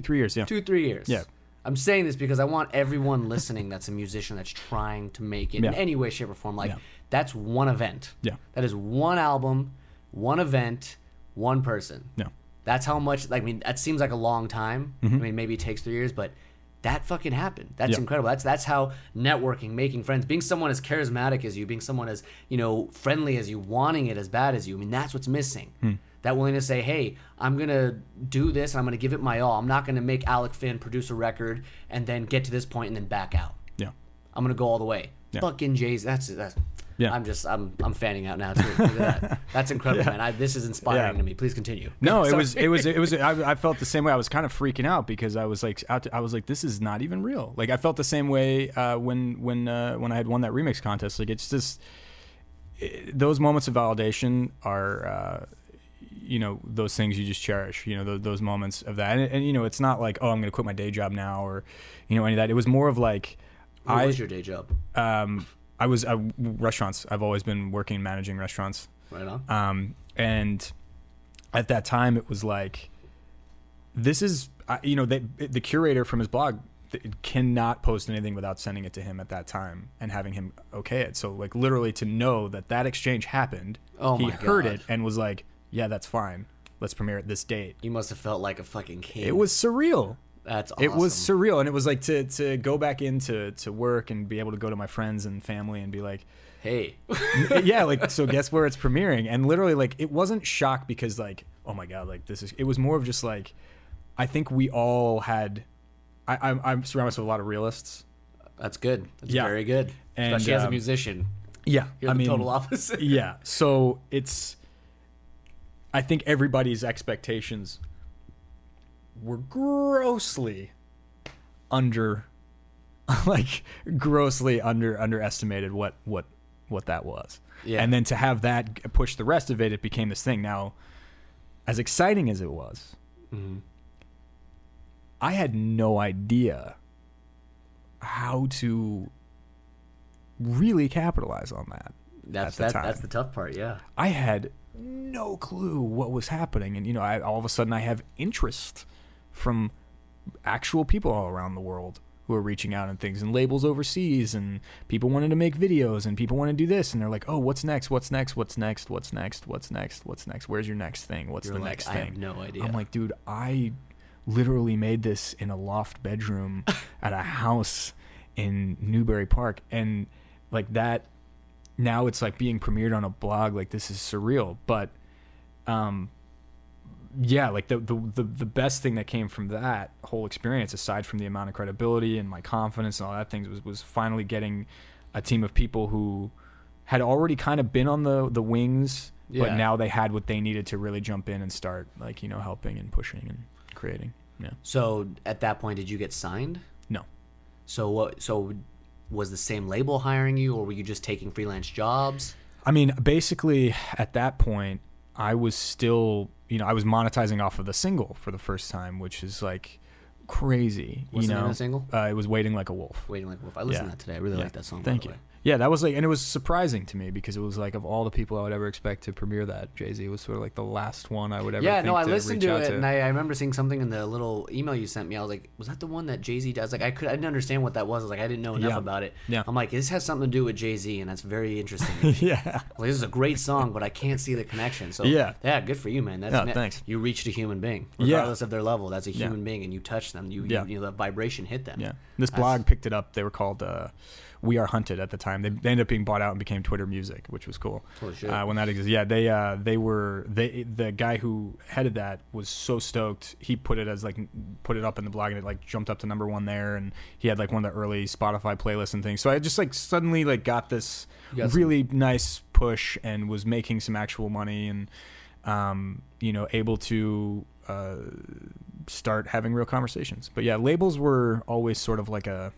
years. Yeah, 2-3 years. Yeah. I'm saying this because I want everyone listening that's a musician that's trying to make it in any way, shape, or form. Like, that's one event. Yeah. That is one album, one event, one person. Yeah. That's how much. That seems like a long time. Maybe it takes 3 years, but that fucking happened. That's incredible. That's how networking, making friends, being someone as charismatic as you, being someone as, friendly as you, wanting it as bad as you. That's what's missing. That willingness to say, hey, I'm going to do this and I'm going to give it my all. I'm not going to make Alek Fin produce a record and then get to this point and then back out. Yeah. I'm going to go all the way. Yeah. Fucking Jay's. That's yeah. I'm fanning out now too. Look at that. That's incredible, man. This is inspiring to me. Please continue. No, it was. I felt the same way. I was kind of freaking out because I was like, this is not even real. Like, I felt the same way when I had won that remix contest. Like, it's just those moments of validation are, those things you just cherish. Those moments of that, and it's not like, oh, I'm going to quit my day job now, or any of that. It was more of like, what was your day job? I was restaurants. I've always been working managing restaurants. Right on. And at that time, it was like, this is, the curator from his blog cannot post anything without sending it to him at that time and having him okay it. So, like, literally to know that exchange happened, he heard it and was like, yeah, that's fine. Let's premiere at this date. You must have felt like a fucking king. It was surreal. That's awesome. It was surreal, and it was like to go back into work and be able to go to my friends and family and be like, hey. yeah, like, so guess where it's premiering? And literally, like, it wasn't shock because, like, oh my God, like, this is, it was more of just like, I think we all had, I'm surrounded with a lot of realists. That's good. That's very good. And, especially as a musician. Yeah. You're the total opposite. Yeah. So I think everybody's expectations were grossly underestimated what that was. Yeah. And then to have that push the rest of it, it became this thing. Now, as exciting as it was, I had no idea how to really capitalize on that. That's the tough part. Yeah. I had no clue what was happening, and all of a sudden I have interest from actual people all around the world who are reaching out and things, and labels overseas, and people wanted to make videos, and people want to do this, and they're like, oh, what's next? Where's your next thing? What's the next thing? I have no idea. I'm like, dude, I literally made this in a loft bedroom at a house in Newbury Park, and like that, now it's like being premiered on a blog. Like, this is surreal. But yeah, like the best thing that came from that whole experience, aside from the amount of credibility and my confidence and all that things, was finally getting a team of people who had already kind of been on the wings, but now they had what they needed to really jump in and start, like, helping and pushing and creating. Yeah. So at that point, did you get signed? No. So was the same label hiring you, or were you just taking freelance jobs? I mean, basically at that point, I was still, I was monetizing off of the single for the first time, which is like crazy. What's the name of the single? It was Waiting Like a Wolf. Waiting Like a Wolf. I listened to that today. I really like that song. Thank you. Yeah, that was like, and it was surprising to me because it was like, of all the people I would ever expect to premiere that, Jay-Z was sort of like the last one I would ever think I to listened reach to out it, and I remember seeing something in the little email you sent me. I was like, was that the one that Jay-Z does? Like, I didn't understand what that was. I was like, I didn't know enough about it. Yeah. I'm like, this has something to do with Jay-Z, and that's very interesting. Yeah. Like, this is a great song, but I can't see the connection. So yeah, good for you, man. Thanks. You reached a human being, regardless of their level. That's a human being, and you touched them. You the vibration hit them. Yeah. This blog picked it up. They were called We Are Hunted at the time. They ended up being bought out and became Twitter Music, which was cool. Holy shit. When that existed. Yeah, the guy who headed that was so stoked. He put it up in the blog, and it like jumped up to #1 there, and he had like one of the early Spotify playlists and things. So I just like suddenly like got this really nice push and was making some actual money, and able to start having real conversations. But yeah, labels were always sort of like a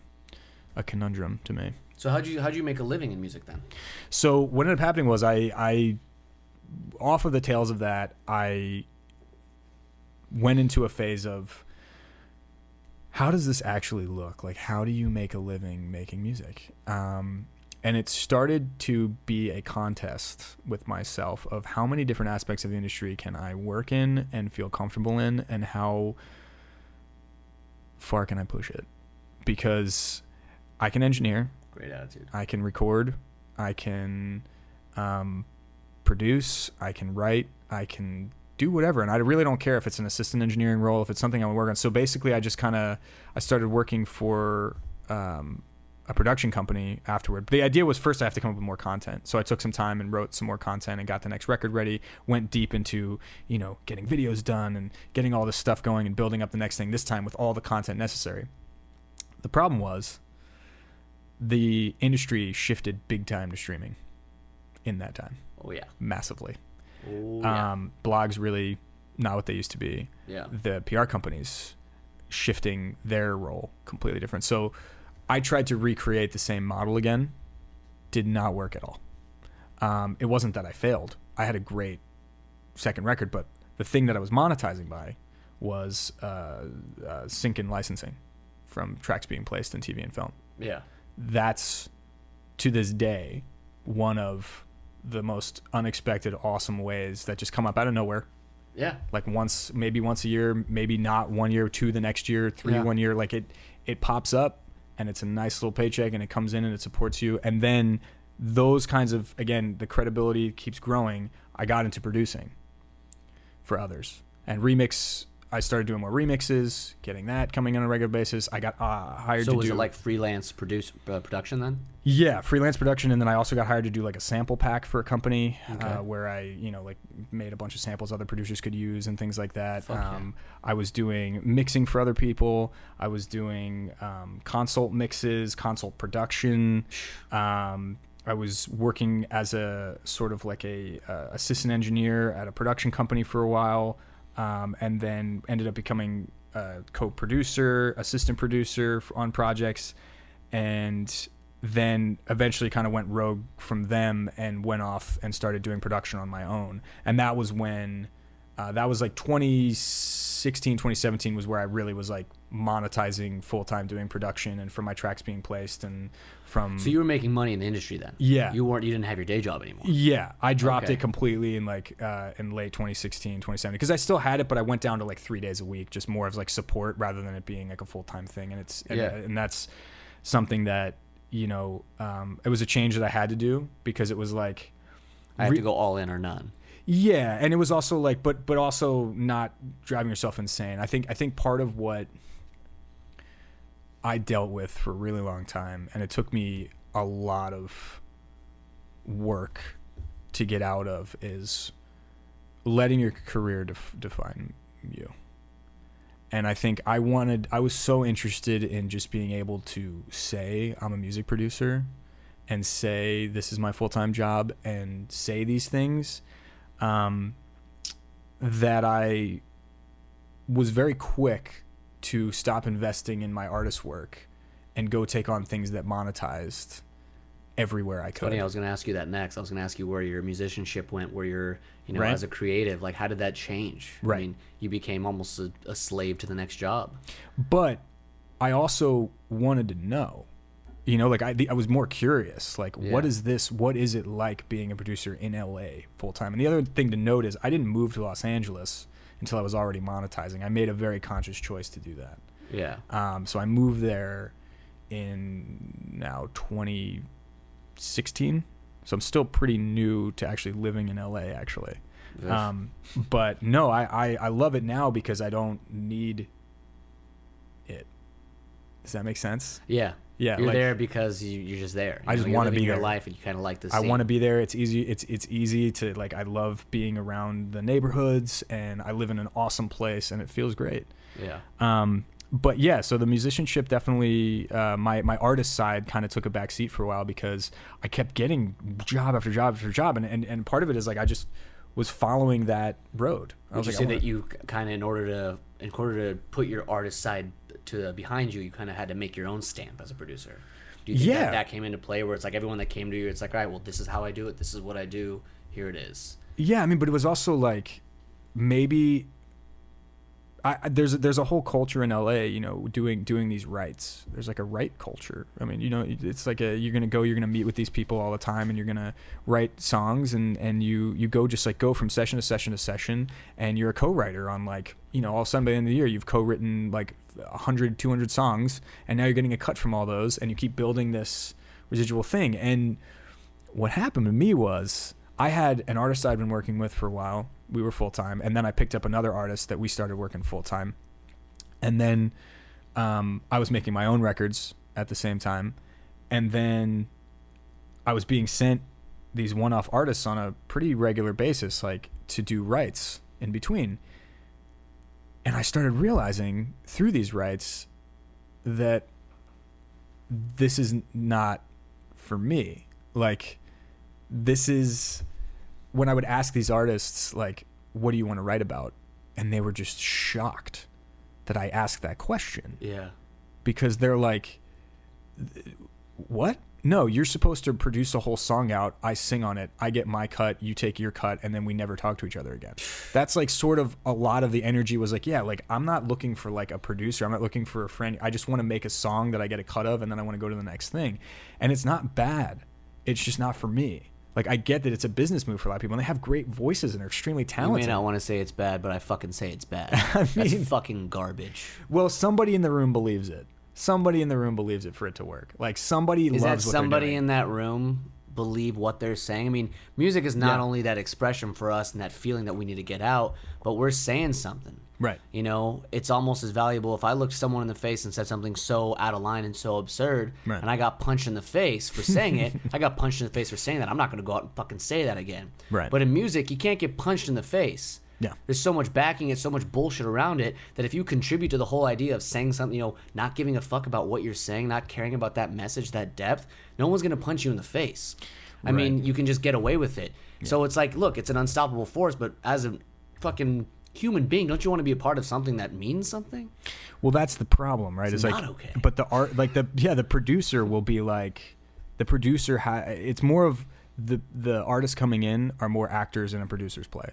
conundrum to me. So how'd you make a living in music then? So what ended up happening was I off of the tails of that, I went into a phase of, how does this actually look? Like, how do you make a living making music? And it started to be a contest with myself of how many different aspects of the industry can I work in and feel comfortable in, and how far can I push it? Because I can engineer. Great attitude. I can record. I can produce. I can write. I can do whatever. And I really don't care if it's an assistant engineering role, if it's something I want to work on. So basically, I started working for a production company afterward. The idea was, first I have to come up with more content. So I took some time and wrote some more content and got the next record ready, went deep into, getting videos done and getting all this stuff going and building up the next thing, this time with all the content necessary. The problem was the industry shifted big time to streaming in that time. Oh yeah. Massively. Oh yeah. Blogs really not what they used to be. Yeah. The PR companies shifting their role completely different. So I tried to recreate the same model again. Did not work at all. It wasn't that I failed. I had a great second record, but the thing that I was monetizing by was sync and licensing from tracks being placed in TV and film. Yeah. That's, to this day, one of the most unexpected, awesome ways that just come up out of nowhere. Yeah. Like maybe once a year, maybe not 1 year, 2 the next year, 3 1 year. Like it pops up, and it's a nice little paycheck, and it comes in and it supports you. And then those kinds of, again, the credibility keeps growing. I got into producing for others and remix I started doing more remixes, getting that coming on a regular basis. I got hired to do... So was it like freelance production then? Yeah, freelance production, and then I also got hired to do like a sample pack for a company where I, like made a bunch of samples other producers could use and things like that. I was doing mixing for other people. I was doing consult mixes, consult production. I was working as a sort of like a assistant engineer at a production company for a while. And then ended up becoming a co-producer, assistant producer on projects, and then eventually kind of went rogue from them and went off and started doing production on my own. And that was when, that was like 2016, 2017 was where I really was like monetizing full-time doing production and from my tracks being placed and from... So you were making money in the industry then? Yeah. You didn't have your day job anymore? Yeah. I dropped it completely in like in late 2016, 2017 because I still had it, but I went down to like 3 days a week, just more of like support rather than it being like a full-time thing. And and that's something that, it was a change that I had to do because it was like... I have to go all in or none. Yeah, and it was also like, but also not driving yourself insane. I think part of what I dealt with for a really long time, and it took me a lot of work to get out of, is letting your career define you. And I think I was so interested in just being able to say I'm a music producer and say this is my full-time job and say these things. That I was very quick to stop investing in my artist work and go take on things that monetized everywhere I could. Funny, I was going to ask you that next. I was going to ask you where your musicianship went, where you're, Right. as a creative, like how did that change? Right. I mean, you became almost a slave to the next job. But I also wanted to know. Like I was more curious, like, what is this? What is it like being a producer in LA full time? And the other thing to note is I didn't move to Los Angeles until I was already monetizing. I made a very conscious choice to do that. Yeah. So I moved there in now 2016. So I'm still pretty new to actually living in LA, actually. But no, I love it now because I don't need it. Does that make sense? Yeah. Yeah, you're there because you're just there. I just want to be your there. Life, and you kind of like this. I want to be there. It's easy. It's easy to like. I love being around the neighborhoods, and I live in an awesome place, and it feels great. Yeah. But yeah, so the musicianship definitely, my artist side kind of took a back seat for a while because I kept getting job after job after job, and part of it is like I just was following that road. Would you say that you kind of in order to put your artist side behind you, you kind of had to make your own stamp as a producer? Do you think that came into play where it's like everyone that came to you, it's like, all right, well, this is how I do it. This is what I do. Here it is. Yeah, I mean, but it was also like maybe there's a whole culture in LA, doing these rights. There's like a right culture. I mean, it's like you're gonna meet with these people all the time, and you're gonna write songs, and you go from session to session to session, and you're a co-writer on like, all of a sudden by the end of the year you've co-written like 100, 200 songs, and now you're getting a cut from all those, and you keep building this residual thing. And what happened to me was I had an artist I'd been working with for a while. We were full-time, and then I picked up another artist that we started working full-time, and then I was making my own records at the same time, and then I was being sent these one-off artists on a pretty regular basis, like to do rights in between. And I started realizing through these rights that this is not for me. Like, this is when I would ask these artists, like, what do you want to write about? And they were just shocked that I asked that question. Yeah. Because they're like, what? No, you're supposed to produce a whole song out. I sing on it. I get my cut. You take your cut. And then we never talk to each other again. That's like sort of a lot of the energy was like, yeah, like I'm not looking for like a producer. I'm not looking for a friend. I just want to make a song that I get a cut of, and then I want to go to the next thing. And it's not bad. It's just not for me. Like, I get that it's a business move for a lot of people, and they have great voices and they're extremely talented. You may not want to say it's bad, but I fucking say it's bad. That's fucking garbage. Well, somebody in the room believes it. Somebody in the room believes it for it to work. Like, somebody loves what they're doing. Is that somebody in that room believe what they're saying. I mean, music is not Yeah. only that expression for us and that feeling that we need to get out, but we're saying something. Right. You know, it's almost as valuable if I looked someone in the face and said something so out of line and so absurd, Right. and I got punched in the face for saying it. I got punched in the face for saying that. I'm not going to go out and fucking say that again. Right. But in music, you can't get punched in the face. Yeah. There's so much backing it, so much bullshit around it, that if you contribute to the whole idea of saying something, you know, not giving a fuck about what you're saying, not caring about that message, that depth, no one's going to punch you in the face. I mean, you can just get away with it. Yeah. So it's like, look, it's an unstoppable force, but as a fucking human being, don't you want to be a part of something that means something? Well, that's the problem, right? It's like, not okay. But the art, like the producer will be like, the producer, it's more of the artists coming in are more actors in a producer's play.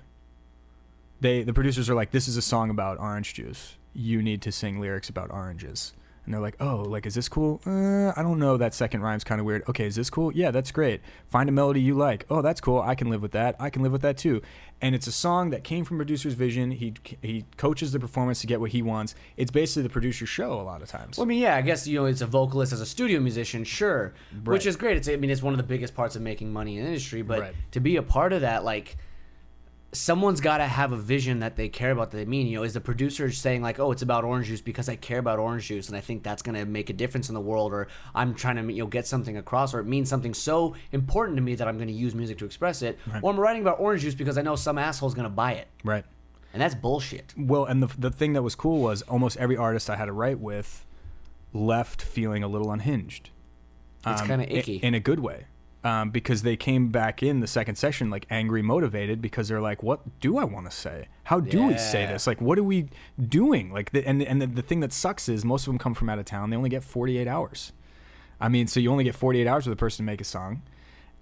The producers are like, this is a song about orange juice. You need to sing lyrics about oranges. And they're like, oh, like, is this cool? I don't know. That second rhyme's kind of weird. Okay, is this cool? Yeah, that's great. Find a melody you like. Oh, that's cool. I can live with that. I can live with that too. And it's a song that came from producer's vision. He coaches the performance to get what he wants. It's basically the producer's show a lot of times. Well, I mean, yeah, I guess, you know, it's a vocalist as a studio musician, sure, Right. which is great. It's one of the biggest parts of making money in the industry, but Right. to be a part of that, like, someone's got to have a vision that they care about, that they mean. You know, is the producer saying like, oh, it's about orange juice because I care about orange juice and I think that's going to make a difference in the world, or I'm trying to, you know, get something across, or it means something so important to me that I'm going to use music to express it, Right. or I'm writing about orange juice because I know some asshole's going to buy it. Right. And that's bullshit. Well, and the thing that was cool was almost every artist I had to write with left feeling a little unhinged. It's kind of icky. In a good way. Because they came back in the second session like angry, motivated, because they're like, "What do I want to say? How do we say this? Like, what are we doing?" Like, the thing that sucks is most of them come from out of town. They only get 48 hours. I mean, so you only get 48 hours with a person to make a song,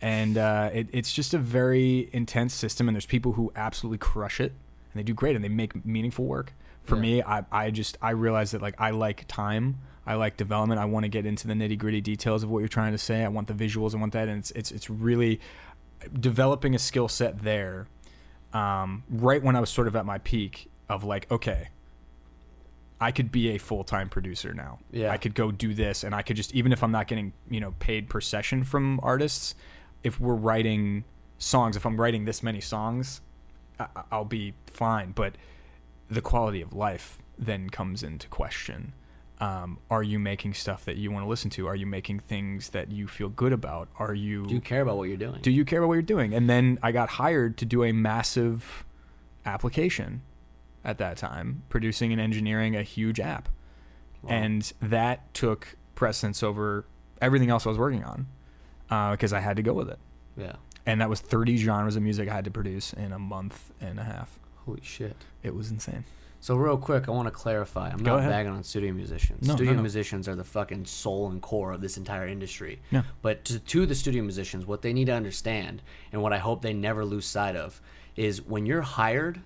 and it's just a very intense system. And there's people who absolutely crush it, and they do great, and they make meaningful work. For me, I realize that like I like time. I like development. I want to get into the nitty gritty details of what you're trying to say. I want the visuals. I want that. And it's really developing a skill set there. Right when I was sort of at my peak of like, okay, I could be a full-time producer now. Yeah. I could go do this, and I could just, even if I'm not getting, you know, paid per session from artists, if we're writing songs, if I'm writing this many songs, I'll be fine. But the quality of life then comes into question. Are you making stuff that you want to listen to? Are you making things that you feel good about? Do you care about what you're doing? Do you care about what you're doing? And then I got hired to do a massive application at that time, producing and engineering a huge app. Wow. And that took precedence over everything else I was working on, because I had to go with it. Yeah. And that was 30 genres of music I had to produce in a month and a half. Holy shit. It was insane. So real quick, I want to clarify. I'm not bagging on studio musicians. No, studio musicians are the fucking soul and core of this entire industry. Yeah. But to the studio musicians, what they need to understand, and what I hope they never lose sight of, is when you're hired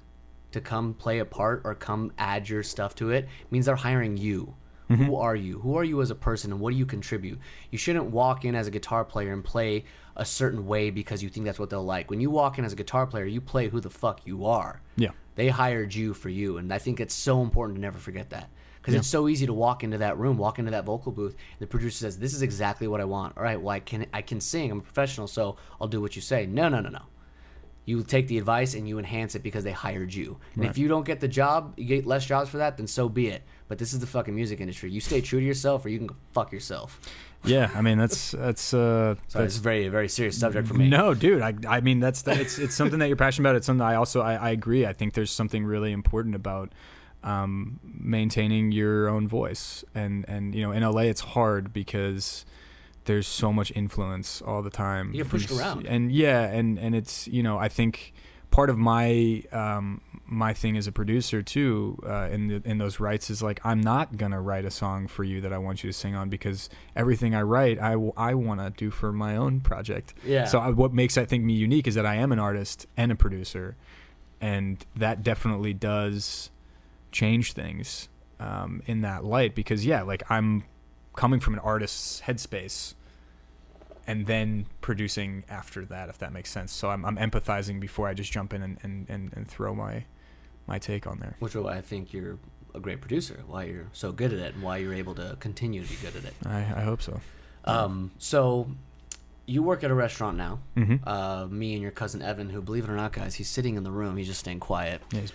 to come play a part or come add your stuff to it, means they're hiring you. Mm-hmm. Who are you? Who are you as a person, and what do you contribute? You shouldn't walk in as a guitar player and play a certain way because you think that's what they'll like. When you walk in as a guitar player, you play who the fuck you are. Yeah. They hired you for you, and I think it's so important to never forget that, because it's so easy to walk into that room, walk into that vocal booth, and the producer says, "This is exactly what I want." All right, well, I can sing. I'm a professional, so I'll do what you say. No. You take the advice and you enhance it because they hired you. And if you don't get the job, you get less jobs for that, then so be it. But this is the fucking music industry. You stay true to yourself, or you can go fuck yourself. Yeah, I mean that's it's a very, very serious subject for me. No, dude, I mean it's something that you're passionate about. It's something I agree. I think there's something really important about maintaining your own voice, and you know, in LA it's hard because there's so much influence all the time. You get pushed around. And and it's, you know, I think part of my my thing as a producer too, in those rights, is like, I'm not gonna write a song for you that I want you to sing on, because everything I write I want to do for my own project. Yeah. So what makes, I think, me unique is that I am an artist and a producer, and that definitely does change things in that light, because like I'm coming from an artist's headspace and then producing after that, if that makes sense. So I'm empathizing before I just jump in and throw my take on there. Which is why I think you're a great producer, why you're so good at it, and why you're able to continue to be good at it. I hope so. So you work at a restaurant now. Mm-hmm. Me and your cousin Evan, who, believe it or not, guys, he's sitting in the room. He's just staying quiet. Yeah, he's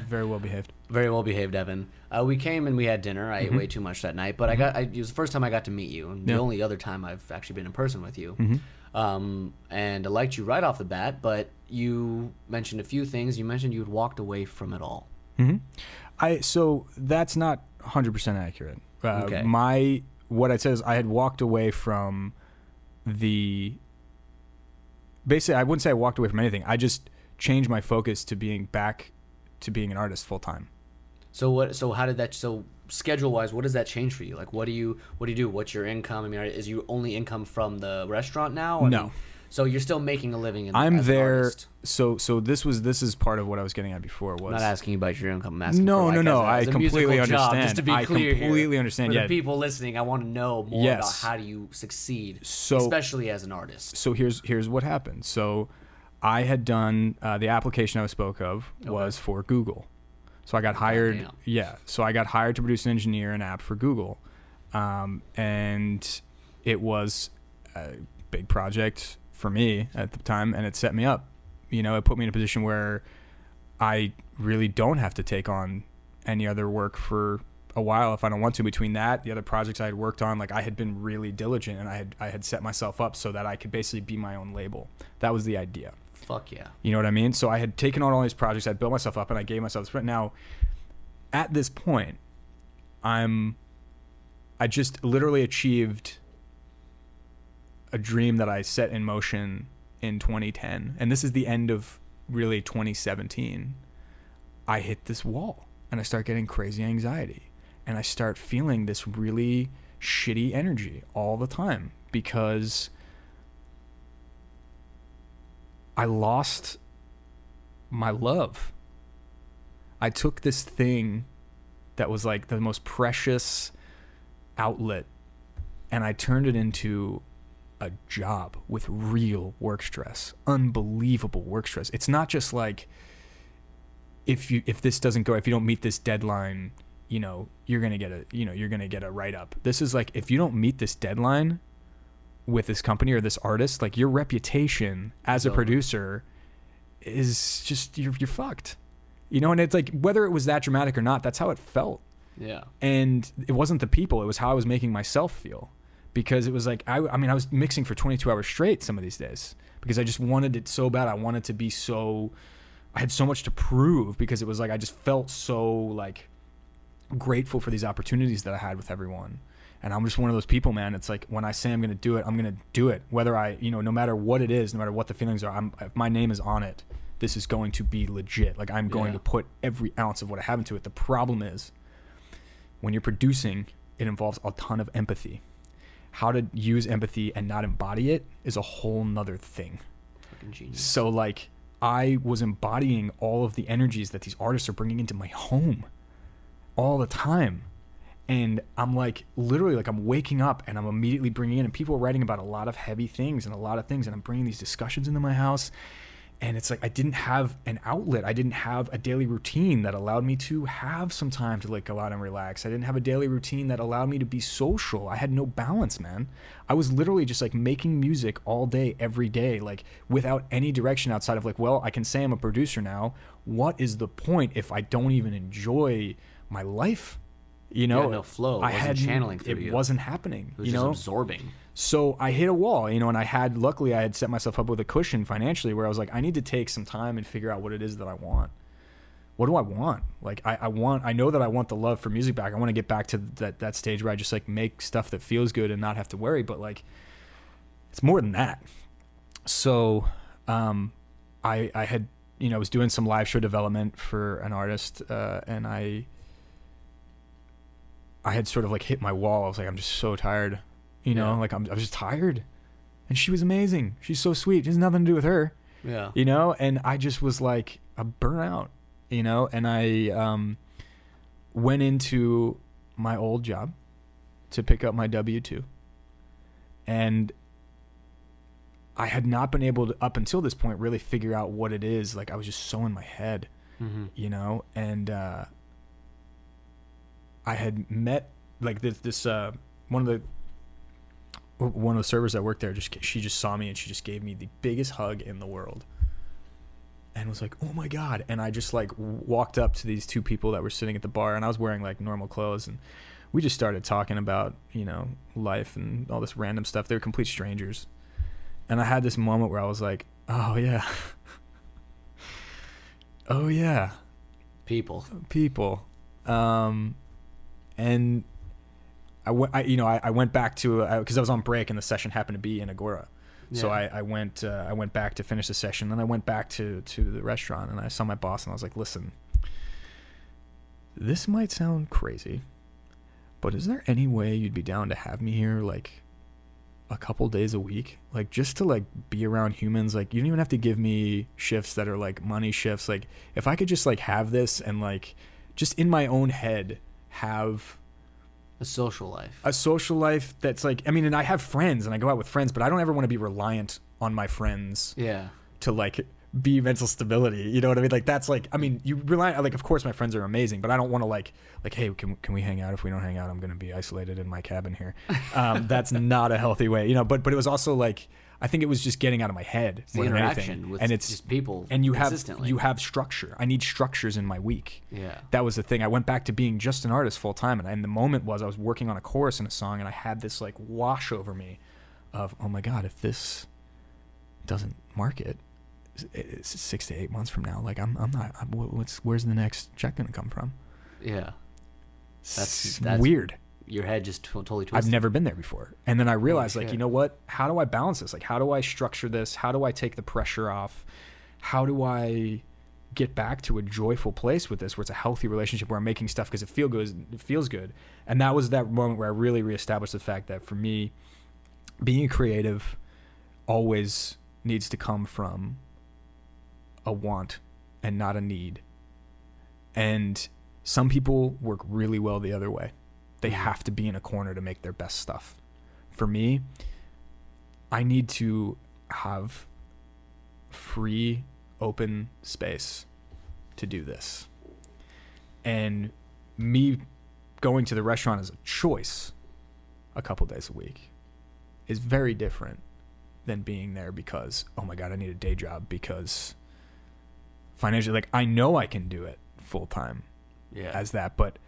very well behaved. Very well behaved, Evan. We came and we had dinner. I ate Mm-hmm. way too much that night, but it was the first time I got to meet you, and the only other time I've actually been in person with you. Mm-hmm. And I liked you right off the bat, but you mentioned a few things. You mentioned you had walked away from it all. Mm-hmm. So that's not 100% accurate. Okay. What I said is I had walked away from basically, I wouldn't say I walked away from anything. I just changed my focus to being back to being an artist full time. So how did that? So schedule wise, what does that change for you? Like, what do you do? What's your income? I mean, is your only income from the restaurant now? No. So you're still making a living. I'm as there. An artist. So this is part of what I was getting at before. Was I'm not asking you about your income. I'm asking no. as a completely musical understand. Job, just to be I clear completely here. understand. For Yeah. the people listening, I want to know more about how do you succeed, especially as an artist. So here's what happened. So I had done the application I spoke of was for Google. So I got hired. Damn. Yeah. So I got hired to produce and engineer an app for Google, and it was a big project for me at the time, and it set me up. It put me in a position where I really don't have to take on any other work for a while if I don't want to. Between that, the other projects I had worked on, like I had been really diligent, and I had set myself up so that I could basically be my own label. That was the idea. Fuck yeah. You know what I mean? So I had taken on all these projects, I built myself up, and I gave myself this sprint. Now, at this point, I just literally achieved a dream that I set in motion in 2010, and this is the end of really 2017. I hit this wall, and I start getting crazy anxiety, and I start feeling this really shitty energy all the time because I lost my love. I took this thing that was like the most precious outlet, and I turned it into a job with real work stress, unbelievable work stress. It's not just like if this doesn't go, if you don't meet this deadline, you're gonna get a write up. This is like, if you don't meet this deadline with this company or this artist, like your reputation as a producer is just you're fucked. And it's like, whether it was that dramatic or not, that's how it felt. Yeah. And it wasn't the people, it was how I was making myself feel. Because it was like, I was mixing for 22 hours straight some of these days because I just wanted it so bad. I wanted to be I had so much to prove because it was like, I just felt so like grateful for these opportunities that I had with everyone. And I'm just one of those people, man. It's like, when I say I'm going to do it, I'm going to do it. Whether no matter what it is, no matter what the feelings are, if my name is on it, this is going to be legit. Like, I'm going to put every ounce of what I have into it. The problem is, when you're producing, it involves a ton of empathy. How to use empathy and not embody it is a whole nother thing. Fucking genius. So like, I was embodying all of the energies that these artists are bringing into my home all the time. And I'm like, literally, like, I'm waking up and I'm immediately bringing in, and people are writing about a lot of heavy things and a lot of things, and I'm bringing these discussions into my house. And it's like, I didn't have an outlet. I didn't have a daily routine that allowed me to have some time to like go out and relax. I didn't have a daily routine that allowed me to be social. I had no balance, man. I was literally just like making music all day, every day, like without any direction outside of like, well, I can say I'm a producer now. What is the point if I don't even enjoy my life? You had no flow. I had channeling through it you. wasn't happening. It was just absorbing. So I hit a wall, and luckily I had set myself up with a cushion financially where I was like, I need to take some time and figure out what it is that I want. What do I want? Like, I know that I want the love for music back. I want to get back to that stage where I just like make stuff that feels good and not have to worry, but like, it's more than that. So, I had, was doing some live show development for an artist, and I had sort of like hit my wall. I was like, I'm just so tired. Like I was just tired, and she was amazing. She's so sweet. It has nothing to do with her. Yeah. And I just was like a burnout, and I went into my old job to pick up my W-2, and I had not been able to, up until this point, really figure out what it is. Like, I was just so in my head, and I had met like this one of the one of the servers that worked there, she just saw me and she just gave me the biggest hug in the world and was like, oh my God. And I just like walked up to these two people that were sitting at the bar, and I was wearing like normal clothes, and we just started talking about, you know, life and all this random stuff. They were complete strangers. And I had this moment where I was like, oh yeah. Oh yeah. People. And I went back to, because I was on break and the session happened to be in Agora. Yeah. So I went back to finish the session, and I went back to the restaurant, and I saw my boss, and I was like, listen, this might sound crazy, but is there any way you'd be down to have me here like a couple days a week, like just to like be around humans? Like, you don't even have to give me shifts that are like money shifts. Like, if I could just like have this and like just in my own head have a social life that's like, I mean, and I have friends and I go out with friends, but I don't ever want to be reliant on my friends to like be mental stability. You know what I mean? Like, that's like, I mean, you rely, like, of course my friends are amazing, but I don't want to like, hey, can we hang out? If we don't hang out, I'm going to be isolated in my cabin here. That's not a healthy way, you know, but it was also like, I think it was just getting out of my head. It's the interaction with, and it's just people, and you have structure. I need structures in my week. Yeah, that was the thing. I went back to being just an artist full time, and the moment was I was working on a chorus in a song, and I had this like wash over me, of, oh my God, if this doesn't market, it's 6 to 8 months from now. Like where's the next check gonna come from? Yeah, that's weird. Your head just totally twisted. I've never been there before. And then I realized, like, you know what? How do I balance this? Like, how do I structure this? How do I take the pressure off? How do I get back to a joyful place with this, where it's a healthy relationship, where I'm making stuff because it feels good? And that was that moment where I really reestablished the fact that for me, being creative always needs to come from a want and not a need. And some people work really well the other way. They have to be in a corner to make their best stuff. For me, I need to have free, open space to do this. And me going to the restaurant as a choice a couple days a week is very different than being there because, oh my God, I need a day job, because financially, like, I know I can do it full time as that, but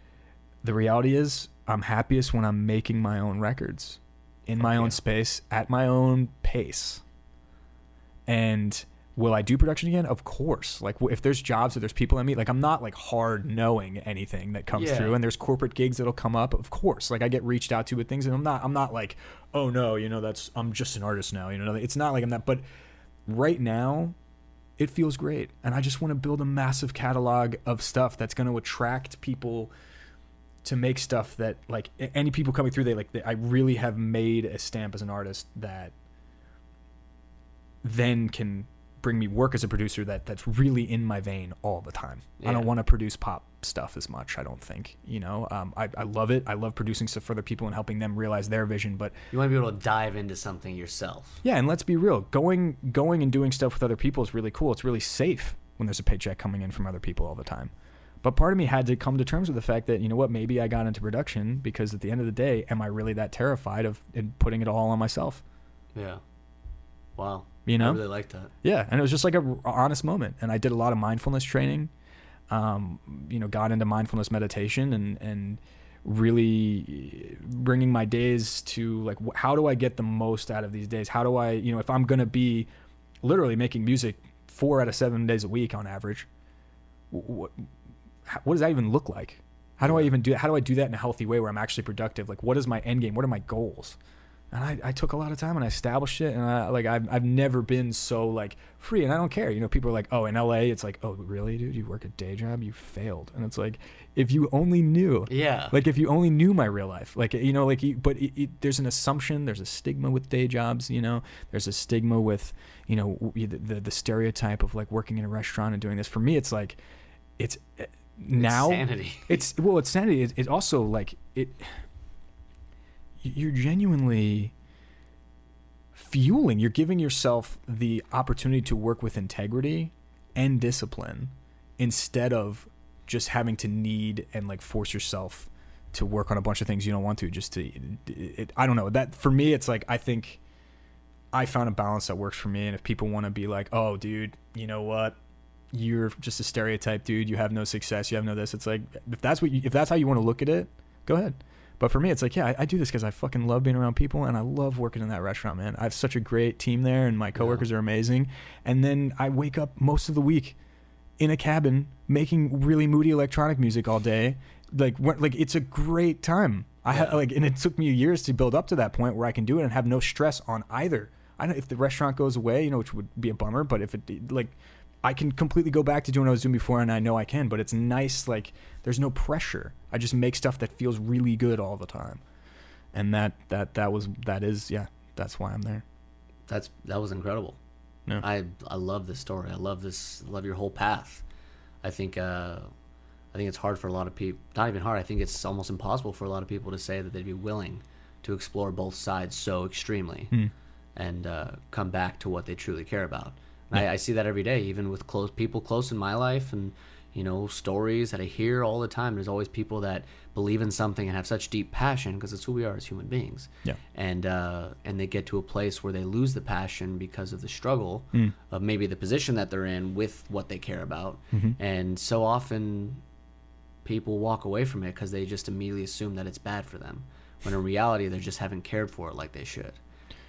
the reality is I'm happiest when I'm making my own records in my own space at my own pace. And will I do production again? Of course. Like, if there's jobs or there's people I meet, like, I'm not like hard knowing anything that comes through, and there's corporate gigs that'll come up. Of course. Like, I get reached out to with things, and I'm not like, oh no, you know, I'm just an artist now. You know, it's not like I'm that, but right now it feels great. And I just want to build a massive catalog of stuff that's going to attract people to make stuff that, like, any people coming through, I really have made a stamp as an artist that then can bring me work as a producer that's really in my vein all the time. I don't want to produce pop stuff as much, I don't think, you know. I love it. I love producing stuff for other people and helping them realize their vision, but you want to be able to dive into something yourself. Yeah, and let's be real, going and doing stuff with other people is really cool. It's really safe when there's a paycheck coming in from other people all the time. But part of me had to come to terms with the fact that, you know what, maybe I got into production because at the end of the day, am I really that terrified of putting it all on myself? Yeah. Wow. You know? I really like that. Yeah, and it was just like a honest moment. And I did a lot of mindfulness training, you know, got into mindfulness meditation and really bringing my days to, like, how do I get the most out of these days? How do I, you know, if I'm going to be literally making music 4 out of 7 days a week on average, what does that even look like? How do I even do it? How do I do that in a healthy way where I'm actually productive? Like, what is my end game? What are my goals? And I took a lot of time and I established it. And I've never been so like free, and I don't care. You know, people are like, oh, in LA, it's like, oh, really, dude? You work a day job? You failed. And it's like, if you only knew, like, if you only knew my real life, like, you know, like, but there's an assumption, there's a stigma with day jobs, you know, there's a stigma with, you know, the stereotype of like working in a restaurant and doing this. For me, it's like, it's now sanity. It's sanity. It's also like you're genuinely fueling. You're giving yourself the opportunity to work with integrity and discipline instead of just having to need and like force yourself to work on a bunch of things you don't want to, just to I don't know, that for me it's like, I think I found a balance that works for me. And if people want to be like, oh dude, you know what, you're just a stereotype dude, you have no success, you have no this, it's like, if that's how you want to look at it, go ahead. But for me, it's like, yeah, I do this because I fucking love being around people, and I love working in that restaurant, man. I have such a great team there, and my coworkers are amazing. And then I wake up most of the week in a cabin making really moody electronic music all day. Like it's a great time. And it took me years to build up to that point where I can do it and have no stress on either. I don't, if the restaurant goes away, you know, which would be a bummer, but if it, like, I can completely go back to doing what I was doing before, and I know I can, but it's nice. Like, there's no pressure. I just make stuff that feels really good all the time. And that's why I'm there. That was incredible. Yeah. I love this story. I love your whole path. I think it's hard for a lot of people, not even hard. I think it's almost impossible for a lot of people to say that they'd be willing to explore both sides so extremely and come back to what they truly care about. Yeah. I see that every day, even with people close in my life, and you know, stories that I hear all the time. There's always people that believe in something and have such deep passion, because it's who we are as human beings. Yeah. And they get to a place where they lose the passion because of the struggle of maybe the position that they're in with what they care about. And so often people walk away from it because they just immediately assume that it's bad for them, when in reality they just haven't cared for it like they should.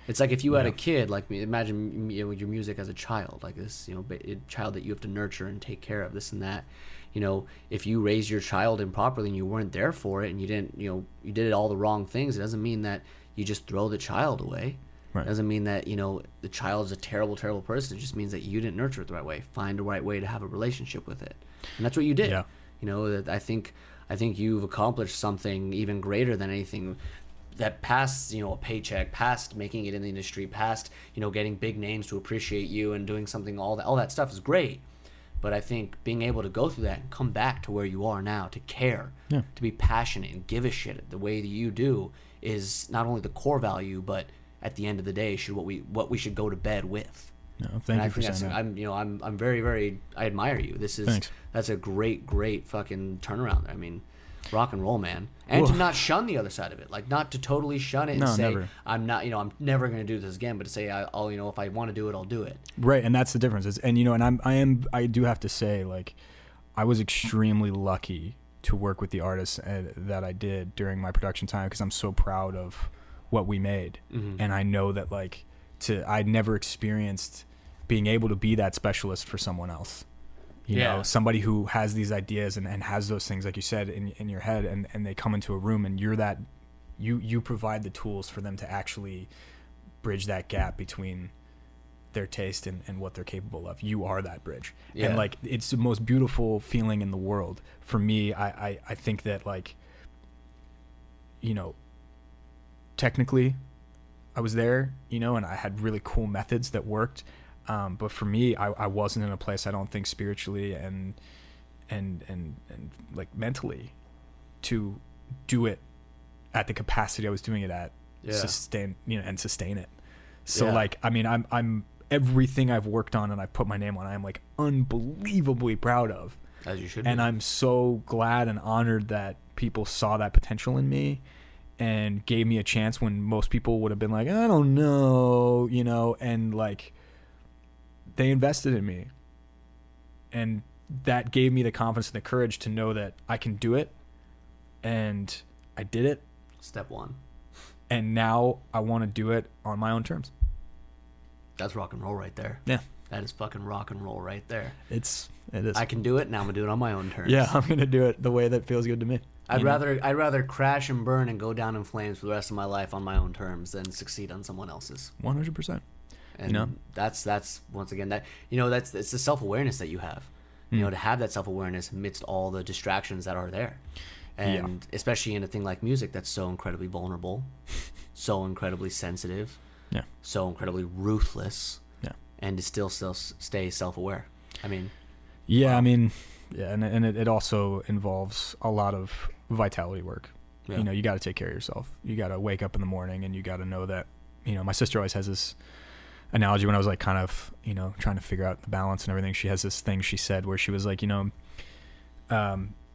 It's like if you had a kid like me, imagine, you know, your music as a child, like this, you know, a child that you have to nurture and take care of, this and that. You know, if you raised your child improperly and you weren't there for it, and you didn't, you know, you did all the wrong things, it doesn't mean that you just throw the child away. Right. It doesn't mean that, you know, the child's a terrible, terrible person. It just means that you didn't nurture it the right way. Find the right way to have a relationship with it. And that's what you did. Yeah. You know, I think you've accomplished something even greater than anything that past, you know, a paycheck, past making it in the industry, past, you know, getting big names to appreciate you and doing something, all that stuff is great. But I think being able to go through that and come back to where you are now, to care, to be passionate and give a shit the way that you do, is not only the core value, but at the end of the day, what we should go to bed with. No, thank you for saying that. I'm very, very, I admire you. That's a great fucking turnaround. I mean, rock and roll, man. And to not shun the other side of it, like not to totally shun it and say, never. I'm never going to do this again, but to say, I'll, you know, if I want to do it, I'll do it. Right. And that's the difference. And, you know, and I do have to say, like, I was extremely lucky to work with the artists that I did during my production time, because I'm so proud of what we made. And I know that, like, I'd never experienced being able to be that specialist for someone else. You know, somebody who has these ideas and has those things, like you said, in your head, and they come into a room, and you're that, you provide the tools for them to actually bridge that gap between their taste and what they're capable of. You are that bridge. Yeah. And like, it's the most beautiful feeling in the world. For me, I think that, like, you know, technically I was there, you know, and I had really cool methods that worked. But for me, I wasn't in a place, I don't think, spiritually and like mentally, to do it at the capacity I was doing it at, sustain it. So like, I mean, I'm everything I've worked on and I've put my name on, I'm like unbelievably proud of. As you should be. And I'm so glad and honored that people saw that potential in me and gave me a chance when most people would have been like, I don't know, you know, and like, they invested in me, and that gave me the confidence and the courage to know that I can do it, and I did it. Step one. And now I want to do it on my own terms. That's rock and roll right there. Yeah. That is fucking rock and roll right there. It is. I can do it, now I'm going to do it on my own terms. Yeah, I'm going to do it the way that feels good to me. I'd rather crash and burn and go down in flames for the rest of my life on my own terms than succeed on someone else's. 100%. And you know, that's once again, that, you know, it's the self-awareness that you have, you know, to have that self-awareness amidst all the distractions that are there. And especially in a thing like music that's so incredibly vulnerable, so incredibly sensitive, so incredibly ruthless, and to still stay self-aware. I mean, wow. I mean, and it also involves a lot of vitality work. You know, you got to take care of yourself. You got to wake up in the morning, and you got to know that, you know, my sister always has this analogy when I was like kind of, you know, trying to figure out the balance and everything. She has this thing she said where she was like, you know,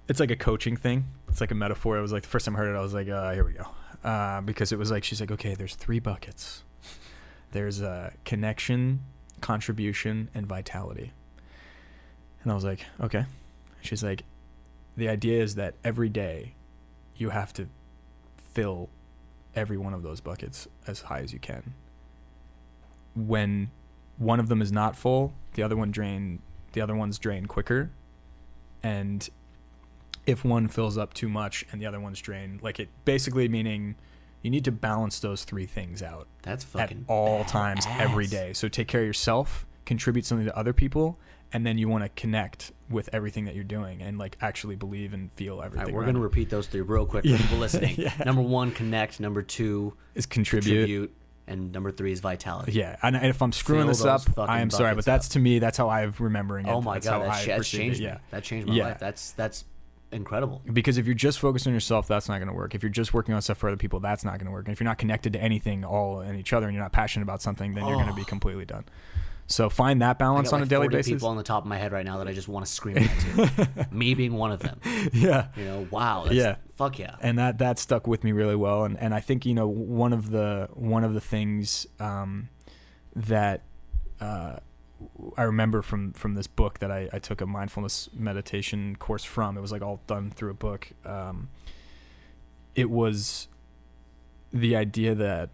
it's like a coaching thing. It's like a metaphor. It was like the first time I heard it, I was like, here we go. Because it was like, she's like, okay, there's 3 buckets. There's connection, contribution, and vitality. And I was like, okay. She's like, the idea is that every day you have to fill every one of those buckets as high as you can. When one of them is not full, the other one's drained quicker. And if one fills up too much and the other one's drained, like it basically meaning you need to balance those 3 things out. That's fucking at all times, every day. So take care of yourself, contribute something to other people, and then you want to connect with everything that you're doing and like actually believe and feel everything. All right, we're going to repeat those 3 real quick for people listening. Number 1, connect. Number 2 is contribute. And number 3 is vitality. Yeah, and if I'm screwing this up, I am sorry, but that's to me, that's how I'm remembering it. Oh my that's God, how that's changed me. Yeah. That changed my life. That's incredible. Because if you're just focused on yourself, that's not going to work. If you're just working on stuff for other people, that's not going to work. And if you're not connected to anything all and each other and you're not passionate about something, then you're going to be completely done. So find that balance on a daily basis. People on the top of my head right now that I just want to scream at to. Me being one of them. Yeah. You know, wow. Fuck yeah. And that stuck with me really well. And I think, you know, one of the things that I remember from this book that I took a mindfulness meditation course from, it was like all done through a book. It was the idea that,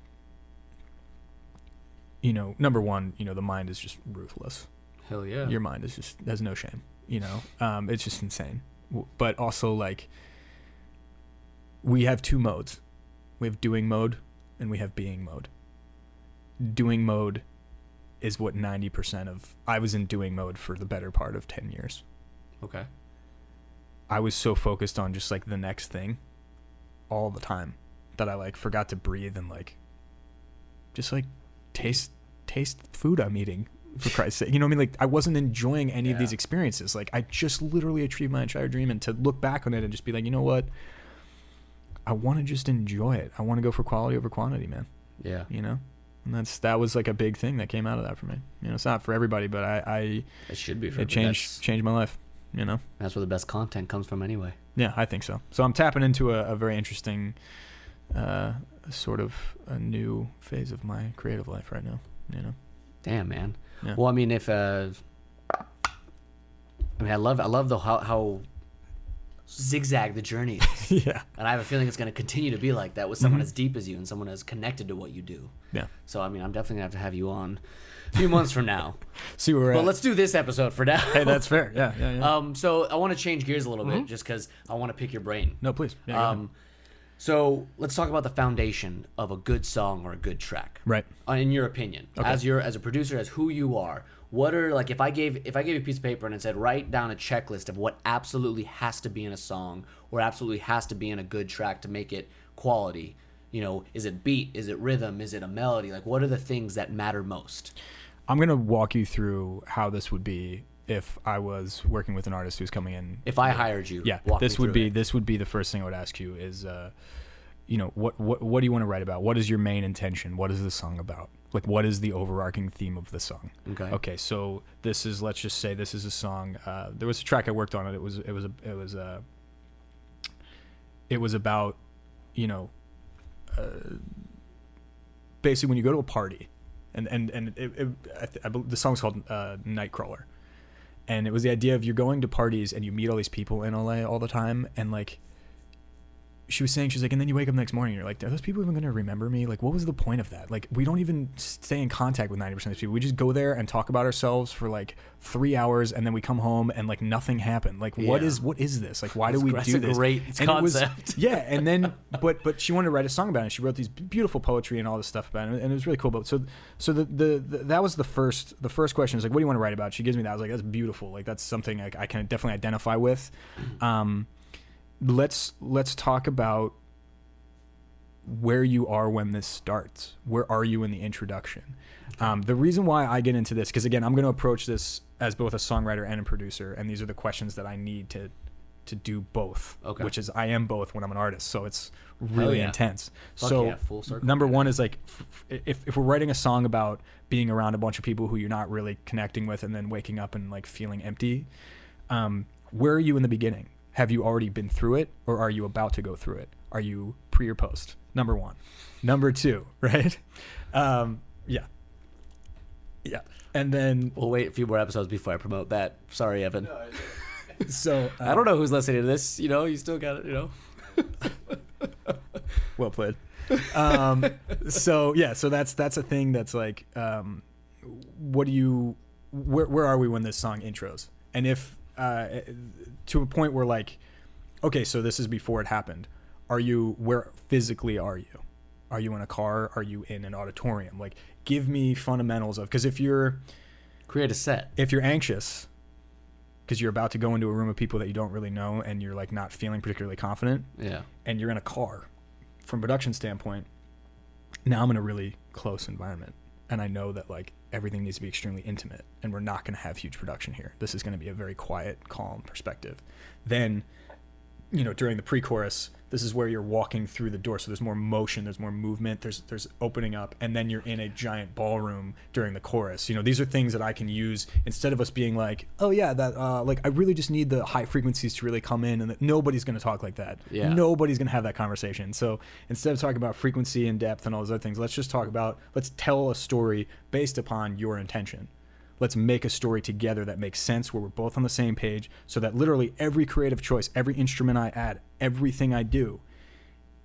you know, number one, you know, the mind is just ruthless. Hell yeah. Your mind is just, there's no shame, you know, it's just insane. But also like we have 2 modes. We have doing mode and we have being mode. Doing mode is what 90% of, I was in doing mode for the better part of 10 years. Okay. I was so focused on just like the next thing all the time that I like forgot to breathe and like just like taste food I'm eating, for Christ's sake. You know what I mean? Like I wasn't enjoying any of these experiences. Like I just literally achieved my entire dream, and to look back on it and just be like, you know what? I want to just enjoy it. I want to go for quality over quantity, man. Yeah. You know? And that was like a big thing that came out of that for me. You know, it's not for everybody, but it should be for it changed my life, you know? That's where the best content comes from anyway. Yeah, I think so. So I'm tapping into a very interesting sort of a new phase of my creative life right now, you know? Damn, man. Yeah. Well, I mean, I love how zigzag the journey is. Yeah. And I have a feeling it's going to continue to be like that with someone as deep as you and someone as connected to what you do. Yeah. So, I mean, I'm definitely going to have you on a few months from now. See where we're at. But let's do this episode for now. Hey, that's fair. Yeah. So I want to change gears a little bit just because I want to pick your brain. No, please. Yeah, so let's talk about the foundation of a good song or a good track. right. In your opinion, Okay. as a producer, as who you are, what are, like, if I gave you a piece of paper and it said write down a checklist of what absolutely has to be in a song or absolutely has to be in a good track to make it quality, you know, is it beat, is it rhythm, is it a melody? Like, what are the things that matter most? I'm going to walk you through how this would be if I was working with an artist who's coming in. If I hired you, this would be the first thing I would ask you is, you know, what do you want to write about? What is your main intention? What is the song about? Like, what is the overarching theme of the song? Okay. So this is, let's just say this is a song. There was a track I worked on it. It was about, you know, basically when you go to a party, and the song's called Nightcrawler. And it was the idea of you're going to parties and you meet all these people in LA all the time. And like, she was saying, she's like, and then you wake up the next morning and you're like, are those people even going to remember me? Like, what was the point of that? Like, we don't even stay in contact with 90% of these people. We just go there and talk about ourselves for like 3 hours and then we come home and like nothing happened. Like, what is this? Like, why do we do this? That's a great concept. And then, but she wanted to write a song about it. And she wrote these beautiful poetry and all this stuff about it. And it was really cool. But so that was the first question is like, what do you want to write about? She gives me that. I was like, that's beautiful. Like, that's something I can definitely identify with. Let's talk about where you are when this starts. Where are you in the introduction? The reason why I get into this, because again, I'm going to approach this as both a songwriter and a producer, and these are the questions that I need to do both, which is I am both when I'm an artist, so it's really intense. Full circle. Number one is like, if we're writing a song about being around a bunch of people who you're not really connecting with and then waking up and like feeling empty, where are you in the beginning? Have you already been through it, or are you about to go through it? Are you pre or post? Number one. Number two, right? Yeah. And then We'll wait a few more episodes before I promote that. Sorry, Evan. so I don't know who's listening to this. You know, you still got it. You know. well played. So that's a thing that's like, what do you, where are we when this song intros? And if to a point where like, okay, so this is before it happened. Where physically are you? Are you in a car? Are you in an auditorium? Like, give me fundamentals of, because if you're anxious because you're about to go into a room of people that you don't really know and you're like not feeling particularly confident, and you're in a car, from production standpoint, now I'm in a really close environment, and I know that like everything needs to be extremely intimate, and we're not going to have huge production here. This is going to be a very quiet, calm perspective. Then, you know, during the pre-chorus, this is where you're walking through the door, so there's more motion, there's more movement, there's opening up, and then you're in a giant ballroom during the chorus. You know, these are things that I can use instead of us being like, oh yeah, that like I really just need the high frequencies to really come in, and that nobody's going to talk like that. Yeah. Nobody's going to have that conversation. So instead of talking about frequency and depth and all those other things, let's tell a story based upon your intention. Let's make a story together that makes sense, where we're both on the same page, so that literally every creative choice, every instrument I add, everything I do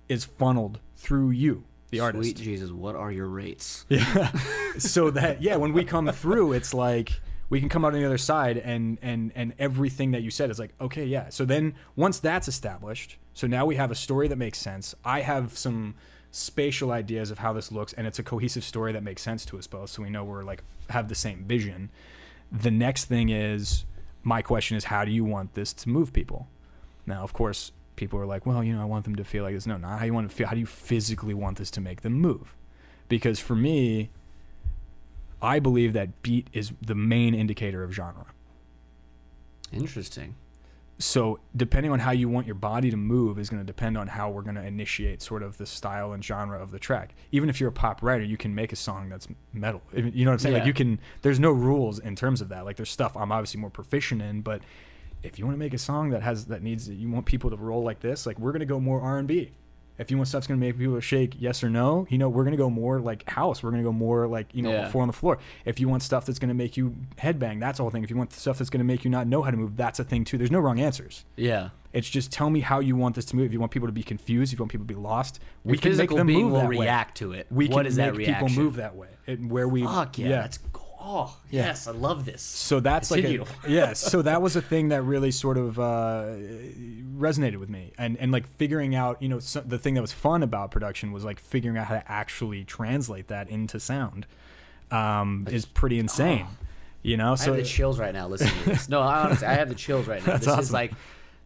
is funneled through you, the artist. Sweet Jesus, what are your rates? Yeah. So that, when we come through, it's like we can come out on the other side and everything that you said is like, okay, yeah. So then once that's established, so now we have a story that makes sense. I have some spatial ideas of how this looks, and it's a cohesive story that makes sense to us both, so we know we're like have the same vision. The next thing is, my question is, how do you want this to move people? Now, of course, people are like, well, you know, I want them to feel like this. No, not how you want to feel. How do you physically want this to make them move? Because for me, I believe that beat is the main indicator of genre. Interesting. So depending on how you want your body to move is going to depend on how we're going to initiate sort of the style and genre of the track. Even if you're a pop writer, you can make a song that's metal. You know what I'm saying? Yeah. Like there's no rules in terms of that. Like there's stuff I'm obviously more proficient in, but if you want to make a song you want people to roll like this, like we're going to go more R&B. If you want stuff that's going to make people shake yes or no, you know, we're going to go more like house. We're going to go more like, you know, four on the floor. If you want stuff that's going to make you headbang, that's the whole thing. If you want stuff that's going to make you not know how to move, that's a thing too. There's no wrong answers. Yeah. It's just tell me how you want this to move. If you want people to be confused, if you want people to be lost, we can make them move that way. React to it. We can make people move that way. Fuck yeah. That's cool. Oh, yes, I love this. So that's Continue. So that was a thing that really sort of resonated with me. And like figuring out, you know, the thing that was fun about production was like figuring out how to actually translate that into sound is pretty insane. You know, so I have the chills right now listening to this. No, honestly, I have the chills right now. That's this awesome. is like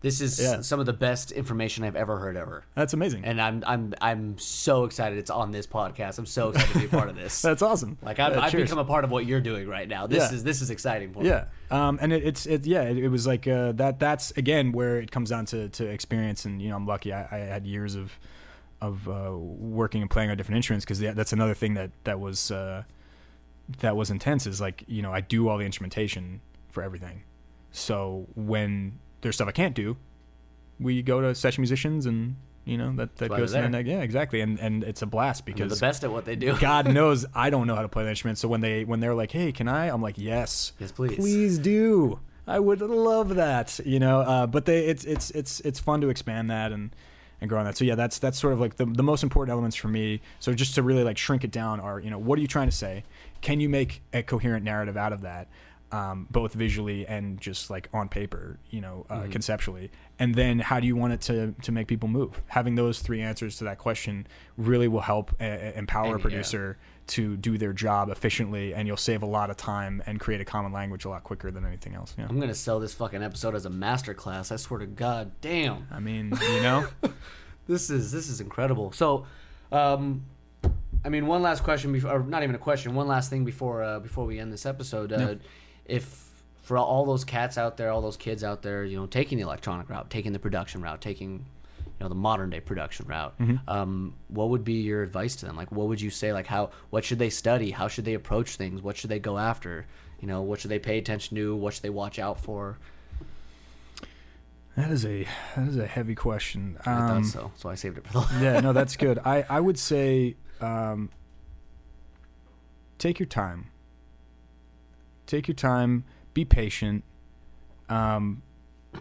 This is some of the best information I've ever heard ever. That's amazing. And I'm so excited it's on this podcast. I'm so excited to be a part of this. That's awesome. Like I've become a part of what you're doing right now. This is exciting for me. Yeah. And it was like that's again where it comes down to experience. And I'm lucky I had years of working and playing on different instruments, because that's another thing that was intense, is like, I do all the instrumentation for everything. So when there's stuff I can't do, we go to session musicians, and that goes to the neck. Yeah, exactly. And it's a blast, because they're the best at what they do. God knows I don't know how to play the instrument. So when they're like, hey, can I? I'm like, yes, please do. I would love that. But it's fun to expand that and grow on that. So yeah, that's sort of like the most important elements for me. So just to really like shrink it down are, what are you trying to say? Can you make a coherent narrative out of that? Both visually and just like on paper, conceptually. And then how do you want it to make people move? Having those three answers to that question really will help empower a producer to do their job efficiently, and you'll save a lot of time and create a common language a lot quicker than anything else. Yeah. I'm going to sell this fucking episode as a masterclass. I swear to God. Damn. I mean, This is incredible. So, one last question before, or not even a question, one last thing before we end this episode. If for all those cats out there, all those kids out there, taking the electronic route, taking the production route, taking, the modern day production route, what would be your advice to them? Like, what would you say? Like, what should they study? How should they approach things? What should they go after? What should they pay attention to? What should they watch out for? That is a heavy question. I thought so. So I saved it for the last. Yeah, no, that's good. I would say take your time. Take your time. Be patient.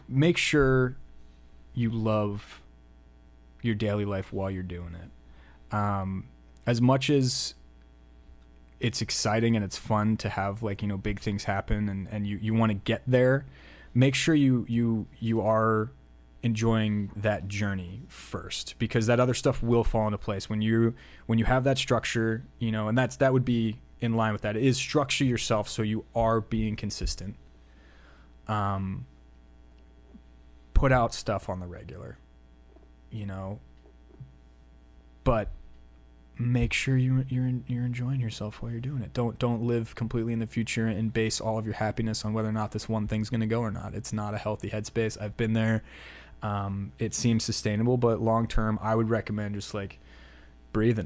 Make sure you love your daily life while you're doing it. As much as it's exciting and it's fun to have, like, you know, big things happen and you want to get there, make sure you are enjoying that journey first, because that other stuff will fall into place when you have that structure, you know, and that would be in line with that, is structure yourself so you are being consistent. Put out stuff on the regular, you know, but make sure you're enjoying yourself while you're doing it. Don't live completely in the future and base all of your happiness on whether or not this one thing's going to go or not. It's not a healthy headspace. I've been there. It seems sustainable, but long term, I would recommend just like breathe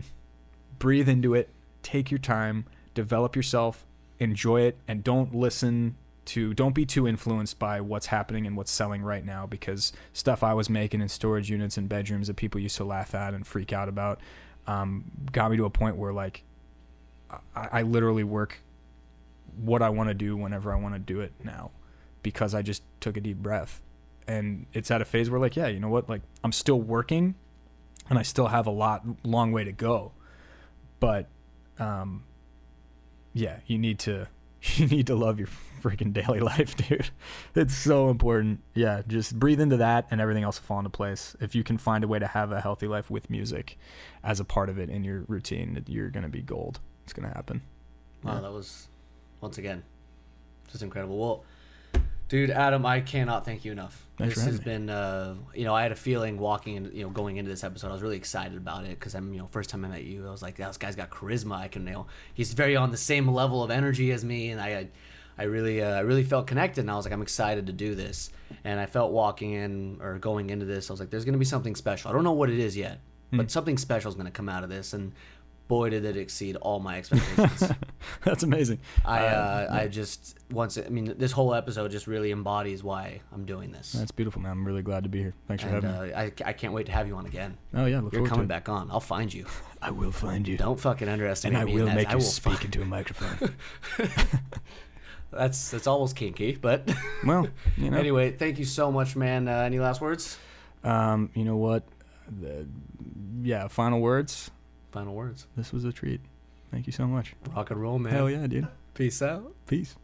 into it, take your time, develop yourself, enjoy it, and don't be too influenced by what's happening and what's selling right now, because stuff I was making in storage units and bedrooms that people used to laugh at and freak out about got me to a point where, like, I literally work what I want to do whenever I want to do it now, because I just took a deep breath. And it's at a phase where, like, yeah, you know what, like, I'm still working and I still have a long way to go, but yeah, you need to love your freaking daily life, dude. It's so important. Yeah, just breathe into that and everything else will fall into place. If you can find a way to have a healthy life with music as a part of it in your routine, you're going to be gold. It's going to happen. Wow, that was, once again, just incredible. Well, dude, Adam, I cannot thank you enough. Thanks this has been, you know, I had a feeling walking in, you know, going into this episode, I was really excited about it because I'm, you know, first time I met you, I was like, this guy's got charisma. I can, you know, he's very on the same level of energy as me, and I really felt connected, and I was like, I'm excited to do this. And I felt walking in or going into this, I was like, there's going to be something special. I don't know what it is yet, but something special is going to come out of this, and boy, did it exceed all my expectations. That's amazing. I just this whole episode just really embodies why I'm doing this. That's beautiful, man. I'm really glad to be here. Thanks for having me. I can't wait to have you on again. Oh yeah, you're coming back on. I'll find you. I will find you. Don't fucking underestimate me. And I will make you speak into a microphone. That's almost kinky, but well, you know. Anyway, thank you so much, man. Any last words? You know what? Final words. Final words. This was a treat. Thank you so much. Rock and roll, man. Hell yeah, dude. Peace out. Peace.